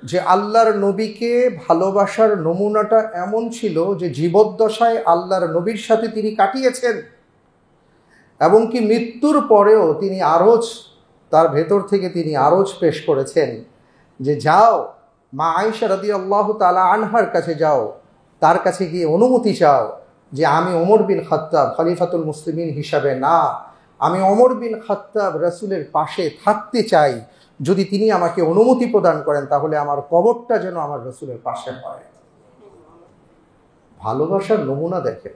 যে আল্লাহর নবীকে ভালোবাসার নমুনাটা এমন ছিল যে জীবদ্দশায় আল্লাহর নবীর সাথে তিনি কাটিয়েছেন, এবং কি মৃত্যুর পরেও তিনি আরজ, তার ভেতর থেকে তিনি আরজ পেশ করেছেন যে যাও মা আয়েশা রাদিয়াল্লাহু তাআলা আনহার কাছে যাও, তার কাছে গিয়ে অনুমতি চাও যে আমি ওমর বিন খাত্তাব খলিফাতুল মুসলিমিন হিসাবে না, আমি ওমর বিন খাত্তাব রাসূলের পাশে থাকতে চাই, যদি তিনি আমাকে অনুমতি প্রদান করেন তাহলে আমার কবরটা যেন আমার রসুলের পাশে হয়। ভালোবাসার নমুনা দেখেন।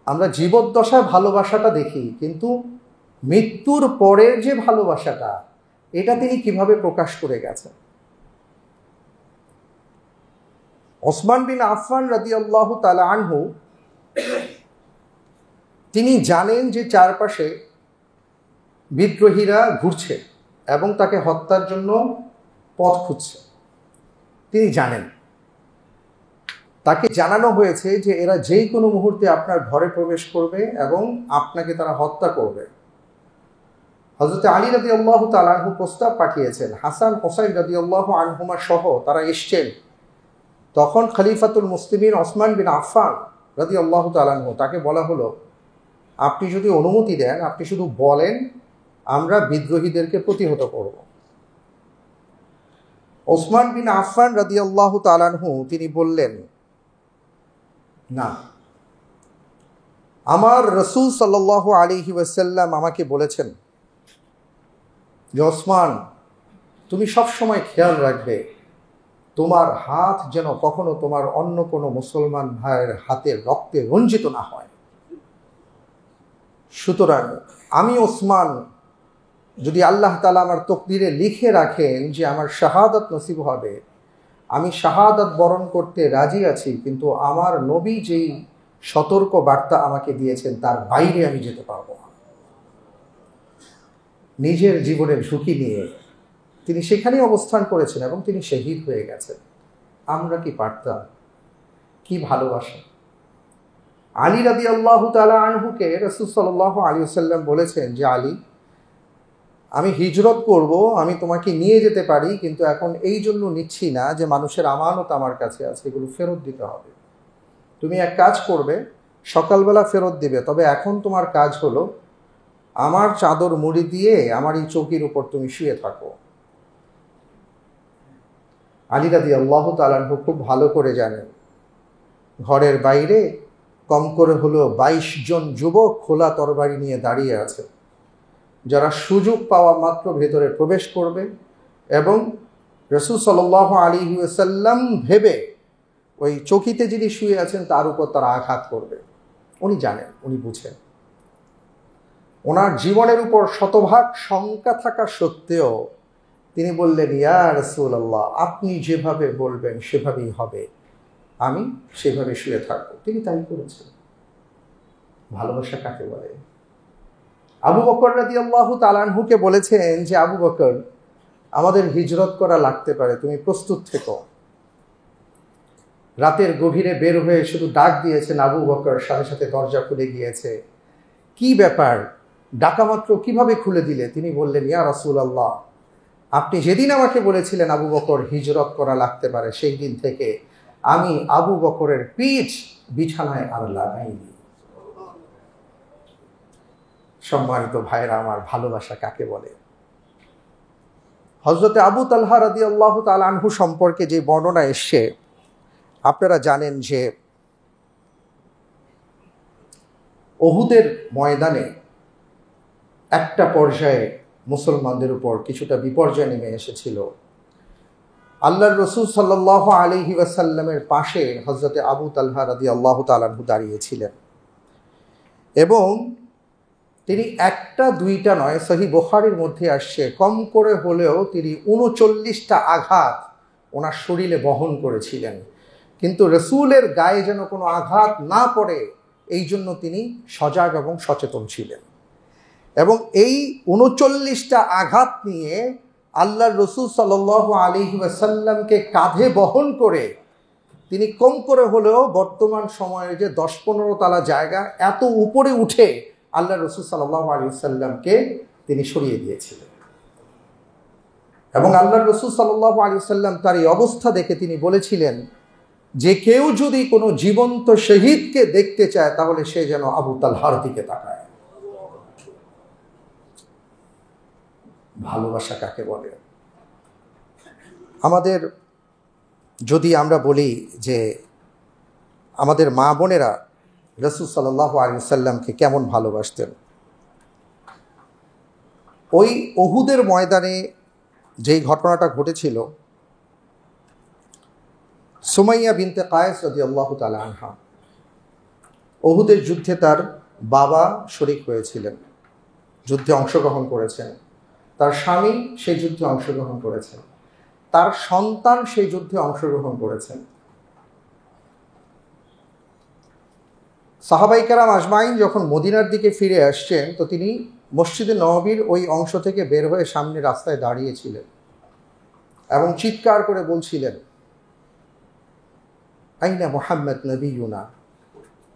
আমরা জীবদ্দশায় ভালোবাসাটা দেখি, কিন্তু মৃত্যুর পরের যে ভালোবাসাটা, এটা তিনি কিভাবে প্রকাশ করে গেছেন। ওসমান বিন আফফান রাদিয়াল্লাহু তাআলা আনহু, তিনি জানেন যে চারপাশে বিদ্রোহীরা ঘুরছে এবং তাকে হত্যার জন্য পথ খুঁজছে। তিনি জানেন, তাকে জানানো হয়েছে যে এরা যেই কোনো মুহূর্তে আপনার ঘরে প্রবেশ করবে এবং আপনাকে তারা হত্যা করবে। হযরত আলী রাদিয়াল্লাহু তাআলা আনহু প্রস্তাব পাঠিয়েছেন, হাসান হোসাইন রাদিয়াল্লাহু আনহুমা সহ তারা এসছেন। তখন খলিফাতুল মুসলিমিন ওসমান বিন আফফান রাদিয়াল্লাহু তাআলা আনহু, তাকে বলা হলো, আপনি যদি অনুমতি দেন, আপনি শুধু বলেন, আমরা বিদ্রোহীদেরকে প্রতিহত করব। ওসমান বিন আফফান রাদিয়াল্লাহু তাআলা আনহু তিনি বললেন, না, আমার রাসূল সাল্লাল্লাহু আলাইহি ওয়াসাল্লাম আমাকে বলেছেন যে ওসমান, তুমি সবসময় খেয়াল রাখবে তোমার হাত যেন কখনো তোমার অন্য কোনো মুসলমান ভাইয়ের হাতের রক্তে রঞ্জিত না হয়। সুতরাং আমি ওসমান, যদি আল্লাহ তাআলা আমার তকদিরে লিখে রাখেন যে আমার শাহাদাত নসিব হবে, আমি শাহাদাত বরণ করতে রাজি আছি, কিন্তু আমার নবী যেই সতর্ক বার্তা আমাকে দিয়েছেন তার বাইরে আমি যেতে পারবো না। নিজের জীবনের ঝুঁকি নিয়ে তিনি সেখানেই অবস্থান করেছেন এবং তিনি শহীদ হয়ে গেছেন। আমরা কি পারতাম? কি ভালোবাসা! আলী রাদিয়াল্লাহু তাআলা আনহুকে রাসূল সাল্লাল্লাহু আলাইহি ওয়াসাল্লাম বলেছেন যে আলী, আমি হিজরত করব, আমি তোমাকে নিয়ে যেতে পারি, কিন্তু এখন এই জন্য নিচ্ছি না যে মানুষের আমানত আমার কাছে আছে, এগুলো ফেরত দিতে হবে। তুমি এক কাজ করবে, সকালবেলা ফেরত দিবে, তবে এখন তোমার কাজ হলো আমার চাদর মুড়ি দিয়ে আমার এই চৌকির উপর তুমি শুয়ে থাকো। আলী রাদিয়াল্লাহু তাআলা আনহু খুব ভালো করে জানেন, ঘরের বাইরে কম করে হলেও 22 জন যুবক খোলা তরবারি নিয়ে দাঁড়িয়ে আছে, যারা সুযোগ পাওয়া মাত্র ভেতরে প্রবেশ করবে এবং রাসূল সাল্লাল্লাহু আলাইহি ওয়াসাল্লাম ভেবে ওই চৌকিতে যিনি শুয়ে আছেন তার উপর তারা আঘাত করবে। উনি জানেন, উনি বুঝেন। ওনার জীবনের উপর শতভাগ শঙ্কা থাকা সত্ত্বেও তিনি বললেন, ইয়া রাসূলুল্লাহ, আপনি যেভাবে বলবেন সেভাবেই হবে, আমি সেভাবে শুয়ে থাকবো। তিনি তাই করেছেন। ভালোবাসা কাকে বলে? আবু বকর রাদিয়াল্লাহু তাআলা আনহুকে বলেছেন যে আবু বকর, আমাদের হিজরত করা লাগতে পারে, তুমি প্রস্তুত থেকো। রাতের গভীরে বের হয়ে শুধু ডাক দিয়েছেন আবু বকর, সাথে সাথে দরজা খুলে গিয়েছে। কি ব্যাপার, ডাকা মাত্র কিভাবে খুলে দিলে? তিনি বললেন, ইয়া রাসূলুল্লাহ, আপনি যেদিন আমাকে বলেছিলেন আবু বকর হিজরত করা লাগতে পারে, সেই দিন থেকে আমি আবু বকরের পিঠ বিছানায় আর লাগাইনি। সম্মানিত ভাইরা আমার, ভালোবাসা কাকে বলে? হযরতে আবু তালহা রাদিয়াল্লাহু তাআলা আনহু সম্পর্কে যে বর্ণনা এসছে, আপনারা জানেন যে উহুদের ময়দানে একটা পর্যায়ে মুসলমানদের উপর কিছুটা বিপর্যয় নেমে এসেছিল। আল্লাহর রাসূল সাল্লাল্লাহু আলাইহি ওয়াসাল্লামের পাশে হযরতে আবু তালহা রাদিয়াল্লাহু তাআলা আনহু দাঁড়িয়েছিলেন এবং তিনি একটা দুইটা নয়, সহিহ বুখারীর মধ্যে আসছে, কম করে হলেও তিনি ৩৯টা আঘাত ওনার শরীরে বহন করেছিলেন, কিন্তু রাসূলের গায়ে যেন কোনো আঘাত না পড়ে এই জন্য তিনি সজাগ এবং সচেতন ছিলেন। এবং এই ৩৯টা আঘাত নিয়ে আল্লাহর রাসূল সাল্লাল্লাহু আলাইহি ওয়াসাল্লামকে কাঁধে বহন করে তিনি কম করে হলেও বর্তমান সময়ের যে ১০-১৫ তলা জায়গা, এত উপরে উঠে আল্লাহ রাসূল সাল্লাল্লাহু আলাইহি ওয়াসাল্লামকে তিনি সরিয়ে দিয়েছিলেন। এবং আল্লাহ রাসূল সাল্লাল্লাহু আলাইহি ওয়াসাল্লাম তার এই অবস্থা দেখে তিনি বলেছিলেন যে কেউ যদি কোনো জীবন্ত শহীদকে দেখতে চায় তাহলে সে যেন আবু তালহার দিকে তাকায়। ভালোবাসা কাকে বলে? আমাদের যদি আমরা বলি যে আমাদের মা বোনেরা রাসূল সাল্লাল্লাহু আলাইহি ওয়াসাল্লামকে কেমন ভালোবাসতেন, ওই উহুদের ময়দানে যেই ঘটনাটা ঘটেছিল, সুমাইয়া বিনতে কায়েস রাদিয়াল্লাহু তাআলা আনহা উহুদের যুদ্ধে তার বাবা শরীক হয়েছিলেন, যুদ্ধে অংশগ্রহণ করেছেন, তার স্বামী সেই যুদ্ধে অংশগ্রহণ করেছেন, তার সন্তান সেই যুদ্ধে অংশগ্রহণ করেছেন। সাহাবায়ে কেরাম আজমাইন যখন মদিনার দিকে ফিরে আসছেন, তো তিনি মসজিদে নববীর ওই অংশ থেকে বের হয়ে সামনে রাস্তায় দাঁড়িয়েছিলেন এবং চিৎকার করে বলছিলেন, আইনা মুহাম্মদ নবিয়ুনা,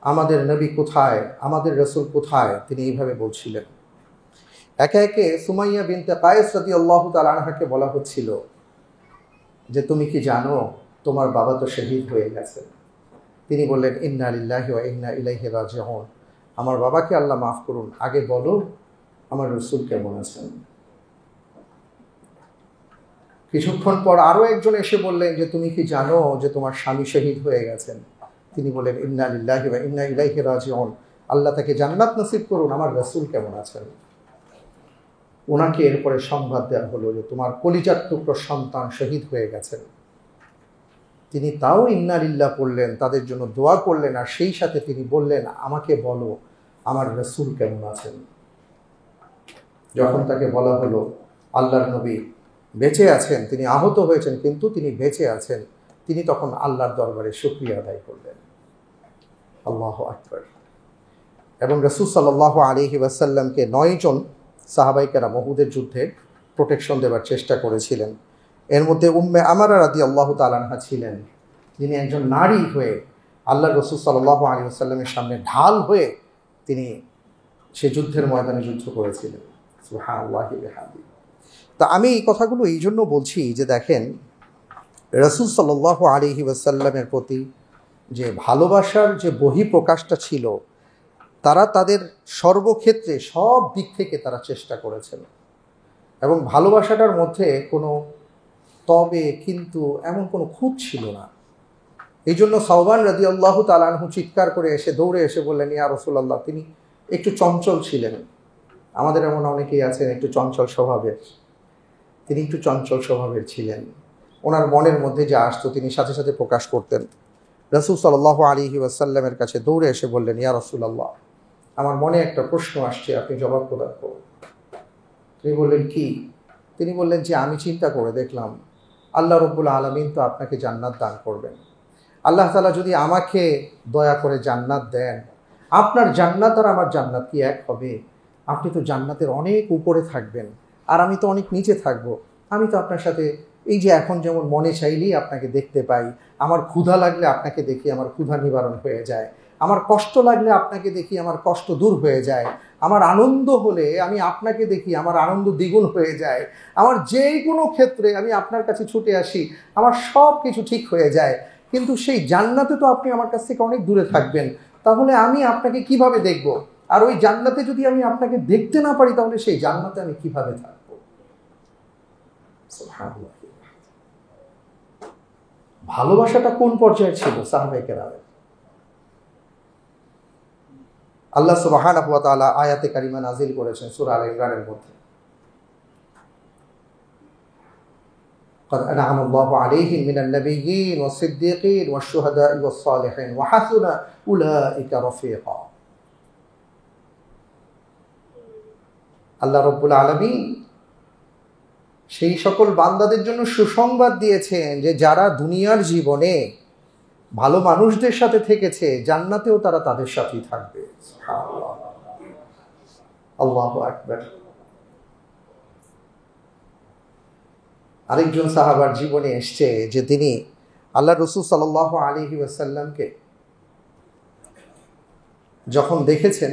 আমাদের নবী কোথায়, আমাদের রাসূল কোথায়। তিনি এইভাবে বলছিলেন। একে একে সুমাইয়া বিনতে কায়েস রাদিয়াল্লাহু তাআলা আনহাকে বলা হচ্ছিল যে তুমি কি জানো তোমার বাবা তো শহীদ হয়ে গেছে। তিনি বললেন, ইন্না লিল্লাহি ওয়া ইন্না ইলাইহি রাজিউন, আমার বাবাকে আল্লাহ মাফ করুন, আগে বলো আমার রাসূল কেমন আছেন। কিছুক্ষণ পর আরও একজন এসে বললেন যে তুমি কি জানো যে তোমার স্বামী শহীদ হয়ে গেছেন। তিনি বললেন, ইন্না লিল্লাহি ওয়া ইন্না ইলাইহি রাজিউন, আল্লাহ তাকে জান্নাত নসিব করুন, আমার রাসূল কেমন আছেন। ওনাকে এরপরে সংবাদ দেওয়া হলো যে তোমার কলিজার টুকরো সন্তান শহীদ হয়ে গেছেন। তিনি তাও ইন্না লিল্লাহ পড়লেন, তাদের জন্য দোয়া করলেন, আর সেই সাথে তিনি বললেন, আমাকে বলো আমার রাসূল কেমন আছেন। যখন তাকে বলা হলো আল্লাহর নবী বেঁচে আছেন, তিনি আহত হয়েছেন কিন্তু তিনি বেঁচে আছেন, তিনি তখন আল্লাহর দরবারে শুকরিয়া আদায় করলেন। আল্লাহু আকবার। এবং রাসূল সাল্লাল্লাহু আলাইহি ওয়াসাল্লামকে 9 জন সাহাবায়ে কেরাম উহুদের যুদ্ধে প্রোটেকশন দেওয়ার চেষ্টা করেছিলেন। এর মধ্যে উম্মে আমারা রাদিয়াল্লাহু তাআলা আনহা ছিলেন, যিনি একজন নারী হয়ে আল্লাহ রাসূল সাল্লাল্লাহু আলাইহি ওয়াসাল্লামের সামনে ঢাল হয়ে তিনি সে যুদ্ধের ময়দানে যুদ্ধ করেছিলেন। সুবহানাল্লাহি ওয়া বিহামদিহি। তা আমি এই কথাগুলো এই জন্য বলছি যে দেখেন, রাসূল সাল্লাল্লাহু আলাইহি ওয়াসাল্লামের প্রতি যে ভালোবাসার যে বহিঃপ্রকাশটা ছিল, তারা তাদের সর্বক্ষেত্রে সব দিক থেকে তারা চেষ্টা করেছেন। এবং ভালোবাসাটার মধ্যে কোনো তবে কিন্তু এমন কোনো খুঁত ছিল না। এই জন্য সাওবান রাদিয়াল্লাহু তাআলা আনহু চিৎকার করে এসে দৌড়ে এসে বললেন, ইয়া রাসূলুল্লাহ, তিনি একটু চঞ্চল ছিলেন। আমাদের এমন অনেকেই আছেন একটু চঞ্চল স্বভাবের, তিনি একটু চঞ্চল স্বভাবের ছিলেন। ওনার মনের মধ্যে যা আসতো তিনি সাথে সাথে প্রকাশ করতেন। রাসূল সাল্লাল্লাহু আলাইহি ওয়াসাল্লামের কাছে দৌড়ে এসে বললেন, ইয়া রাসূলুল্লাহ, আমার মনে একটা প্রশ্ন আসছে, আপনি জবাব প্রদান করুন। তিনি বললেন, কি? তিনি বললেন যে আমি চিন্তা করে দেখলাম আল্লাহ রাব্বুল আলামিন তো আপনাকে জান্নাত দান করবেন। আল্লাহ তাআলা যদি আমাকে দয়া করে জান্নাত দেন, আপনার জান্নাত আর আমার জান্নাত কি এক হবে? আপনি তো জান্নাতের অনেক উপরে থাকবেন আর আমি তো অনেক নিচে থাকব। আমি তো আপনার সাথে এই যে এখন যেমন মনে চাইলেই আপনাকে দেখতে পাই, আমার ক্ষুধা লাগলে আপনাকে দেখি আমার ক্ষুধা নিবারণ হয়ে যায়, আমার কষ্ট লাগলে আপনাকে দেখি আমার কষ্ট দূর হয়ে যায়, আমার আনন্দ হলে আমি আপনাকে দেখি আমার আনন্দ দ্বিগুণ হয়ে যায়, আমার যে কোনো ক্ষেত্রে আমি আপনার কাছে ছুটে আসি, আমার সব কিছু ঠিক হয়ে যায়। কিন্তু সেই জান্নাতে তো আপনি আমার কাছ থেকে অনেক দূরে থাকবেন, তাহলে আমি আপনাকে কিভাবে দেখব? আর ওই জান্নাতে যদি আমি আপনাকে দেখতে না পারি, তাহলে সেই জান্নাতে আমি কিভাবে থাকবো? সুবহানাল্লাহ। ভালোবাসাটা কোন পর্যায়ে ছিল সাহাবায়ে কেরামের? আল্লাহ সুবহানাহু ওয়া তাআলা আয়াতে কারিমা নাযিল করেছেন সূরা আল ইমরানের মধ্যে, قد أنعم الله عليهم من النبيين والصديقين والشهداء والصالحين وحسن أولئك رفيقا। আল্লাহ রাব্বুল আলামিন সেই সকল বান্দাদের জন্য সুসংবাদ দিয়েছেন যে যারা দুনিয়ার জীবনে ভালো মানুষদের সাথে থেকেছে, জান্নাতেও তারা তাদের সাথেই থাকবে। সুবহানাল্লাহ, আল্লাহু আকবার। আরেকজন সাহাবার জীবনে এসছে যে তিনি আল্লাহ রাসূল সাল্লাল্লাহু আলাইহি ওয়াসাল্লামকে যখন দেখেছেন,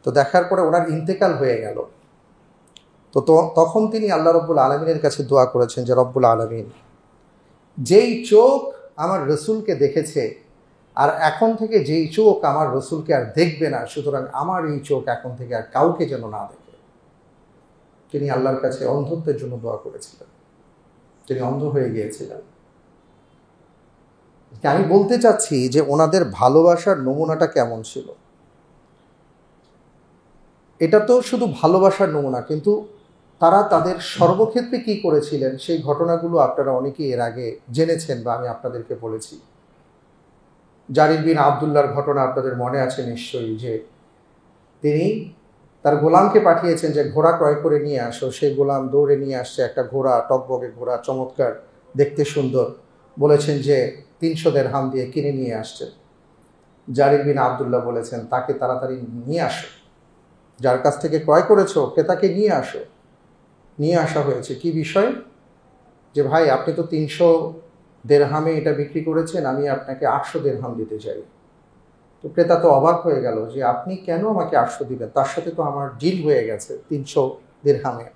তো দেখার পরে ওনার ইন্তেকাল হয়ে গেল। তো তখন তিনি আল্লাহ রব্বুল আলামিনের কাছে দোয়া করেছেন যে রব্বুল আলামিন, যেই চোখ আমার রসুলকে দেখেছে আর এখন থেকে যেই চোখ আমার রসুলকে আর দেখবে না, সুতরাং আমার এই চোখ এখন থেকে আর কাউকে যেন না দেখে। তিনি আল্লাহর কাছে অন্ধত্বের জন্য দোয়া করেছিলেন, তিনি অন্ধ হয়ে গিয়েছিলেন। আমি বলতে চাচ্ছি যে ওনাদের ভালোবাসার নমুনাটা কেমন ছিল। এটা তো শুধু ভালোবাসার নমুনা, কিন্তু তারা তাদের সর্বক্ষেত্রে কি করেছিলেন সেই ঘটনাগুলো আপনারা অনেকেই এর আগে জেনেছেন বা আমি আপনাদেরকে বলেছি। জারির বিন আবদুল্লাহর ঘটনা আপনাদের মনে আছে নিশ্চয়ই, যে তিনি তার গোলামকে পাঠিয়েছেন যে ঘোড়া ক্রয় করে নিয়ে আসো। সেই গোলাম দৌড়ে নিয়ে আসছে একটা ঘোড়া, টকবগে ঘোড়া, চমৎকার, দেখতে সুন্দর। বলেছেন যে 300 দিরহাম দিয়ে কিনে নিয়ে আসছে। জারির বিন আবদুল্লাহ বলেছেন তাকে তাড়াতাড়ি নিয়ে আসো, যার কাছ থেকে ক্রয় করেছো ক্রেতাকে নিয়ে আসো। নিয়ে আসা হয়েছে। কি বিষয়? যে ভাই আপনি তো 300 দিরহামে এটা বিক্রি করেছেন, আমি আপনাকে 800 দিরহাম দিতে চাই। তো ক্রেতা তো অবাক হয়ে গেল যে আপনি কেন আমাকে 800 দিবেন, তার সাথে তো আমার ডিল হয়ে গেছে 300 দিরহামে।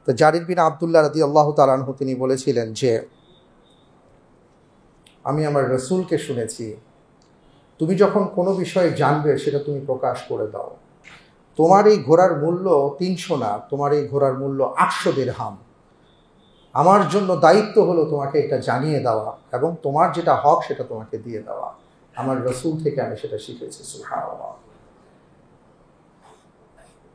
তো জারির বিন আবদুল্লাহ রাদিয়াল্লাহু তাআলা আনহু তিনি বলেছিলেন যে আমি আমার রসুলকে শুনেছি, তুমি যখন কোনো বিষয়ে জানবে সেটা তুমি প্রকাশ করে দাও। তোমার এই ঘোড়ার মূল্য 300 না, তোমার এই ঘোড়ার মূল্য 800 দিরহাম। আমার জন্য দায়িত্ব হলো তোমাকে এটা জানিয়ে দেওয়া এবং তোমার যেটা হক সেটা তোমাকে দিয়ে দেওয়া। আমার রসুল থেকে আমি সেটা শিখেছি। সুবহানাল্লাহ।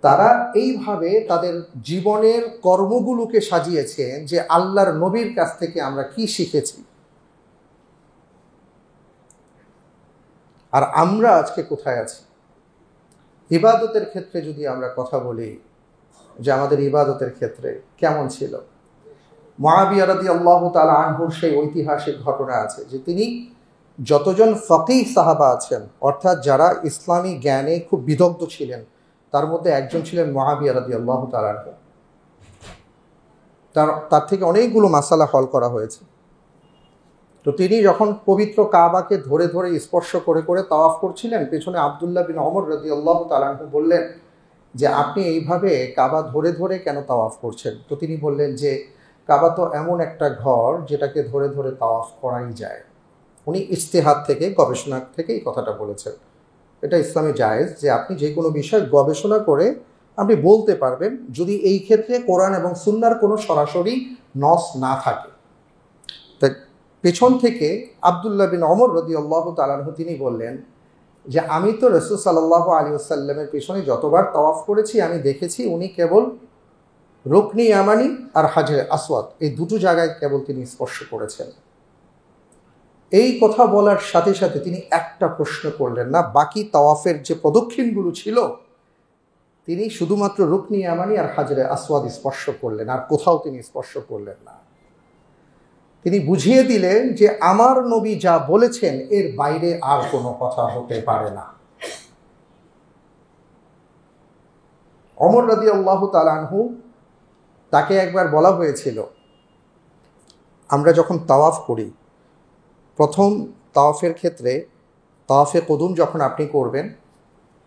তারা এইভাবে তাদের জীবনের কর্মগুলোকে সাজিয়েছেন যে আল্লাহর নবীর কাছ থেকে আমরা কি শিখেছি। আর আমরা আজকে কোথায় আছি? ইবাদতের ক্ষেত্রে যদি আমরা কথা বলি, যে আমাদের ইবাদতের ক্ষেত্রে কেমন ছিল। মুআবিয়া রাদিয়াল্লাহু তাআলা আনহুর সেই ঐতিহাসিক ঘটনা আছে যে তিনি যতজন ফকিহ সাহাবা আছেন, অর্থাৎ যারা ইসলামী জ্ঞানে খুব বিদগ্ধ ছিলেন, তার মধ্যে একজন ছিলেন মুআবিয়া রাদিয়াল্লাহু তাআলা আনহু। তার থেকে অনেকগুলো মাসালা হল করা হয়েছে। তো তিনি যখন পবিত্র কাবাকে ধরে ধরে স্পর্শ করে করে তাওয়াফ করছিলেন, পেছনে আব্দুল্লাহ বিন ওমর রাদিয়াল্লাহু তাআলা আনহু বললেন যে আপনি এইভাবে কাবা ধরে ধরে কেন তাওয়াফ করছেন? তো তিনি বললেন যে কাবা তো এমন একটা ঘর যেটাকে ধরে ধরে তাওয়াফ করাই যায়। উনি ইজতিহাদ থেকে, গবেষণা থেকে এই কথাটা বলেছেন। এটা ইসলামে জায়েজ যে আপনি যে কোনো বিষয় গবেষণা করে আপনি বলতে পারবেন, যদি এই ক্ষেত্রে কোরআন এবং সুন্নাহর কোনো সরাসরি নস না থাকে। তাই পেছন থেকে আব্দুল্লাহ বিন ওমর রাদিয়াল্লাহু তাআলা আনহু তিনি বললেন যে আমি তো রাসূল সাল্লাল্লাহু আলাইহি ওয়াসাল্লামের পেছনে যতবার তাওয়াফ করেছি আমি দেখেছি উনি কেবল রুকনি ইয়ামানি আর হাজরে আসওয়াদ এই দুটো জায়গায় কেবল তিনি স্পর্শ করেছেন। এই কথা বলার সাথে সাথে তিনি একটা প্রশ্ন করলেন না, বাকি তাওয়াফের যে প্রদক্ষিণগুলো ছিল তিনি শুধুমাত্র রুকনি ইয়ামানি আর হাজরে আসওয়াদ স্পর্শ করলেন, আর কোথাও তিনি স্পর্শ করলেন না। তিনি বুঝিয়ে দিলেন যে আমার নবী যা বলেছেন এর বাইরে আর কোনো কথা হতে পারে না। ওমর রাদিয়াল্লাহু তাআলা আনহু তাকে একবার বলা হয়েছিল, আমরা যখন তাওয়াফ করি, প্রথম তাওয়াফের ক্ষেত্রে তাওয়াফে কুদুম যখন আপনি করবেন,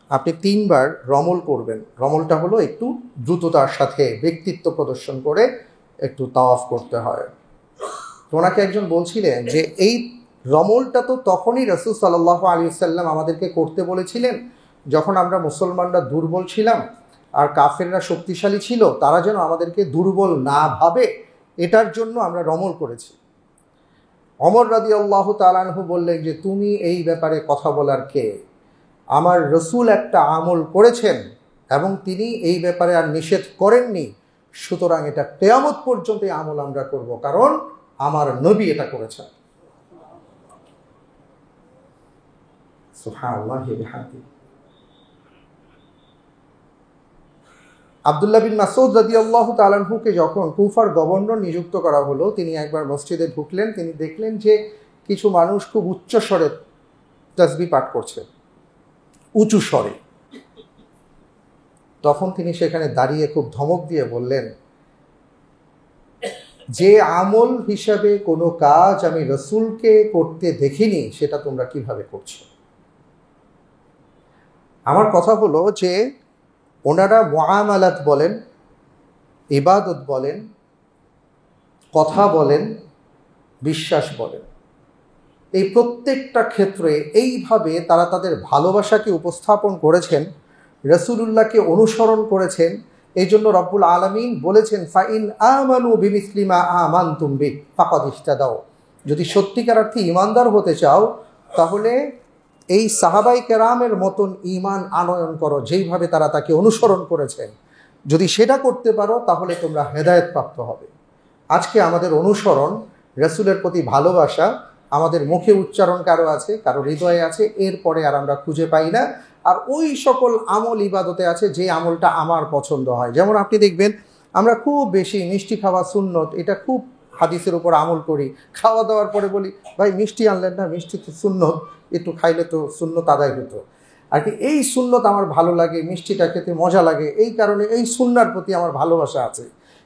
আপনি 3 বার রমল করবেন। রমলটা হলো একটু দ্রুততার সাথে ব্যক্তিত্ব প্রদর্শন করে একটু তাওয়াফ করতে হয়। তো ওনাকে একজন বলছিলেন যে এই রমলটা তো তখনই রাসূল সাল্লাল্লাহু আলাইহি ওয়াসাল্লাম আমাদেরকে করতে বলেছিলেন যখন আমরা মুসলমানরা দুর্বল ছিলাম আর কাফেররা শক্তিশালী ছিল, তারা যেন আমাদেরকে দুর্বল না ভাবে, এটার জন্য আমরা রমল করেছি। ওমর রাদিয়াল্লাহু তাআলা আনহু বললেন যে তুমি এই ব্যাপারে কথা বলার কে? আমার রসুল একটা আমল করেছেন এবং তিনি এই ব্যাপারে আর নিষেধ করেননি, সুতরাং এটা কিয়ামত পর্যন্ত এই আমল আমরা করব, কারণ আমার নবী এটা করেছেন। সুবহানাল্লাহি ওয়া বিহামদিহি। আব্দুল্লাহ বিন মাসউদ রাদিয়াল্লাহু তাআলা আনহুকে যখন কুফার গভর্নর নিযুক্ত করা হলো, তিনি একবার মসজিদে ঢুকলেন, তিনি দেখলেন যে কিছু মানুষ খুব উচ্চ স্বরে তাসবিহ পাঠ করছে, উঁচু স্বরে। তখন তিনি সেখানে দাঁড়িয়ে খুব ধমক দিয়ে বললেন, যে আমল হিসাবে কোনো কাজ আমি রসুলকে করতে দেখিনি সেটা তোমরা কিভাবে করছো? আমার কথা হলো যে ওনারা মুআমালাত বলেন, ইবাদত বলেন, কথা বলেন, বিশ্বাস বলেন, এই প্রত্যেকটা ক্ষেত্রে এইভাবে তারা তাদের ভালোবাসাকে উপস্থাপন করেছেন, রাসূলুল্লাহকে অনুসরণ করেছেন। এই জন্য রব্বুল আলামিন বলেছেন ফাইন আমানু বিমিসলি মা আমানতুম বিহি ফাকাদ ইহতাদাও, যদি সত্যিকার অর্থে ঈমানদার হতে চাও তাহলে এই সাহাবাই কেরামের মতন ঈমান আনয়ন করো, যেইভাবে তারা তাকে অনুসরণ করেছেন। যদি সেটা করতে পারো তাহলে তোমরা হেদায়েত প্রাপ্ত হবে। আজকে আমাদের অনুসরণ, রাসূলের প্রতি ভালোবাসা আমাদের মুখে উচ্চারণ কারো আছে, কারো হৃদয়ে আছে, এরপরে আর আমরা খুঁজে পাই না। আর ওই সকল আমল ইবাদতে আছে যে আমলটা আমার পছন্দ হয়। যেমন আপনি দেখবেন আমরা খুব বেশি মিষ্টি খাওয়া সুন্নত, এটা খুব হাদিসের উপর আমল করি। খাওয়া দাওয়ার পরে বলি, ভাই মিষ্টি আনলেন না, মিষ্টি তো সুন্নত, একটু খাইলে তো সুন্নত আদায় হতো আর কি। এই সুন্নত আমার ভালো লাগে, মিষ্টিটা খেতে মজা লাগে, এই কারণে এই সুন্নার প্রতি আমার ভালোবাসা আছে।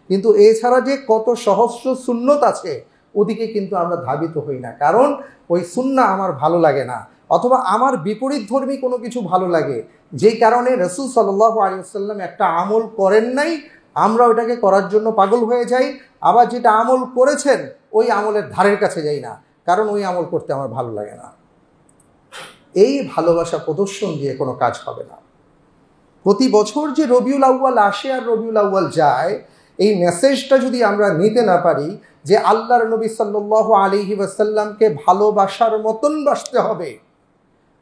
কিন্তু এছাড়া যে কত সহস্র সুন্নত আছে ওদিকে কিন্তু আমরা ধাবিত হই না, কারণ ওই সুন্নাহ আমার ভালো লাগে না, অথবা আমার বিপরীত ধর্মী কোনো কিছু ভালো লাগে, যেই কারণে রাসূল সাল্লাল্লাহু আলাইহি ওয়াসাল্লাম একটা আমল করেন নাই, আমরা ওটাকে করার জন্য পাগল হয়ে যাই। আবার যেটা আমল করেছেন ওই আমলের ধারের কাছে যাই না, কারণ ওই আমল করতে আমার ভালো লাগে না। এই ভালোবাসা প্রদর্শন দিয়ে কোনো কাজ হবে না। প্রতি বছর যে রবিউল আউয়াল আসে আর রবিউল আউয়াল যায়, এই মেসেজটা যদি আমরা নিতে না পারি যে আল্লাহর নবী সাল্লাল্লাহু আলাইহি ওয়াসাল্লামকে ভালোবাসার মতন বাসতে হবে,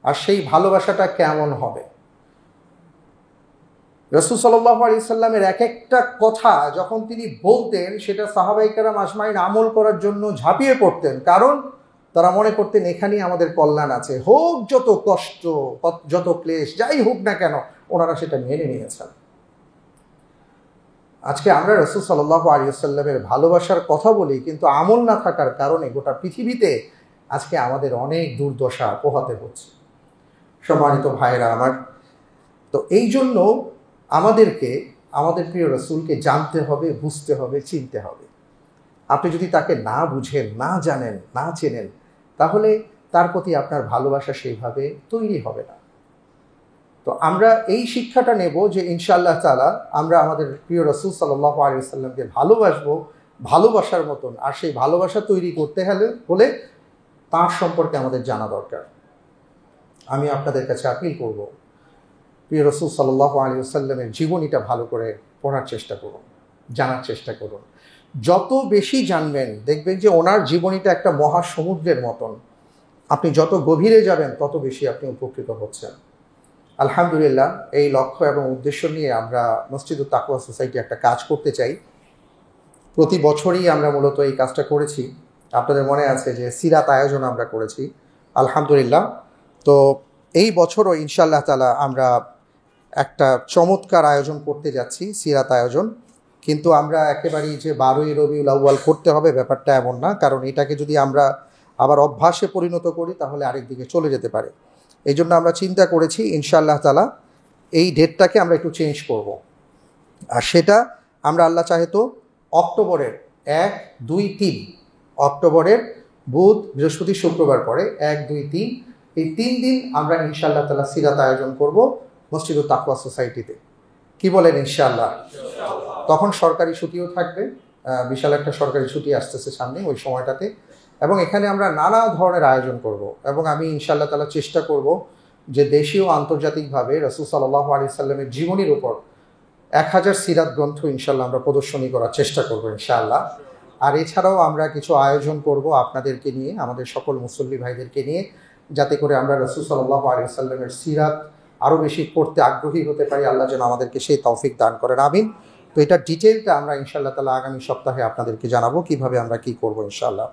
আর সেই ভালোবাসাটা কেমন হবে? রাসূল সাল্লাল্লাহু আলাইহি ওয়াসাল্লামের এক একটা কথা যখন তিনি বলতেন, সেটা সাহাবায়ে কেরাম আজমাইন আমল করার জন্য ঝাঁপিয়ে পড়তেন, কারণ তারা মনে করতেন এখানেই আমাদের কল্যাণ আছে। হোক যত কষ্ট, যত ক্লেশ, যাই হোক না কেন, ওনারা সেটা মেনে নিয়েছেন। আজকে আমরা রাসূল সাল্লাল্লাহু আলাইহি ওয়াসাল্লামের ভালোবাসার কথা বলি, কিন্তু আমল না থাকার কারণে গোটা পৃথিবীতে আজকে আমাদের অনেক দুর্দশা পোহাতে হচ্ছে। সম্মানিত ভাইরা আমার, তো এই জন্য আমাদেরকে আমাদের প্রিয় রাসূলকে জানতে হবে, বুঝতে হবে, চিনতে হবে। আপনি যদি তাকে না বুঝেন, না জানেন, না চেনেন, তাহলে তার প্রতি আপনার ভালোবাসা সেইভাবে তৈরি হবে না। তো আমরা এই শিক্ষাটা নেব যে ইনশাআল্লাহ তাআলা আমরা আমাদের প্রিয় রাসূল সাল্লাল্লাহু আলাইহি ওয়াসাল্লামকে ভালোবাসবো ভালোবাসার মতন। আর সেই ভালোবাসা তৈরি করতে হলে তার সম্পর্কে আমাদের জানা দরকার। আমি আপনাদের কাছে আপিল করব, প্রিয় রাসূল সাল্লাল্লাহু আলাইহি ওয়াসাল্লামের জীবনীটা ভালো করে পড়ার চেষ্টা করুন, জানার চেষ্টা করুন। যত বেশি জানবেন দেখবেন যে ওনার জীবনীটা একটা মহাসমুদ্রের মতন। আপনি যত গভীরে যাবেন তত বেশি আপনি উপকৃত হচ্ছেন। আলহামদুলিল্লাহ, এই লক্ষ্য এবং উদ্দেশ্য নিয়ে আমরা মসজিদুত তাকওয়া সোসাইটি একটা কাজ করতে চাই। প্রতি বছরই আমরা মূলত এই কাজটা করেছি। আপনাদের মনে আছে যে সিরাত আয়োজন আমরা করেছি, আলহামদুলিল্লাহ। তো এই বছরও ইনশাআল্লাহ তাআলা আমরা একটা চমৎকার আয়োজন করতে যাচ্ছি, সিরাত আয়োজন। কিন্তু আমরা একেবারেই যে 12ই রবিউল আউয়াল করতে হবে ব্যাপারটা এমন না, কারণ এটাকে যদি আমরা আবার অভ্যাসে পরিণত করি তাহলে আরেক দিকে চলে যেতে পারে। এই জন্য আমরা চিন্তা করেছি ইনশাআল্লাহ তাআলা এই ডেটটাকে আমরা একটু চেঞ্জ করব। আর সেটা আমরা আল্লাহ চাহে তো অক্টোবরের 1, 2, 3, অক্টোবরের বুধ, বৃহস্পতি, শুক্রবার পরে 1, 2, 3, এই 3 দিন আমরা ইনশাআল্লাহ তাআলা সিরাত আয়োজন করব মসজিদুত তাকওয়া সোসাইটিতে। কি বলেন ইনশাআল্লাহ? তখন সরকারি ছুটিও থাকবে, বিশাল একটা সরকারি ছুটি আসতেছে সামনে ওই সময়টাতে, এবং এখানে আমরা নানা ধরনের আয়োজন করব। এবং আমি ইনশাআল্লাহ তাআলা চেষ্টা করব যে দেশীয় আন্তর্জাতিকভাবে রাসূল সাল্লাল্লাহু আলাইহি ওয়াসাল্লামের জীবনীর উপর 1000 সিরাত গ্রন্থ ইনশাআল্লাহ আমরা প্রদর্শনী করার চেষ্টা করব ইনশাআল্লাহ। আর এছাড়াও আমরা কিছু আয়োজন করব আপনাদেরকে নিয়ে, আমাদের সকল মুসল্লি ভাইদেরকে নিয়ে, যাতে করে আমরা রাসূল সাল্লাল্লাহু আলাইহি ওয়াসাল্লামের সিরাত আরও বেশি পড়তে আগ্রহী হতে পারি। আল্লাহ যেন আমাদেরকে সেই তৌফিক দান করেন, আমিন। তো এটা ডিটেইলটা আমরা ইনশাআল্লাহ তাআলা আগামী সপ্তাহে আপনাদেরকে জানাবো কিভাবে আমরা কি করব ইনশাআল্লাহ।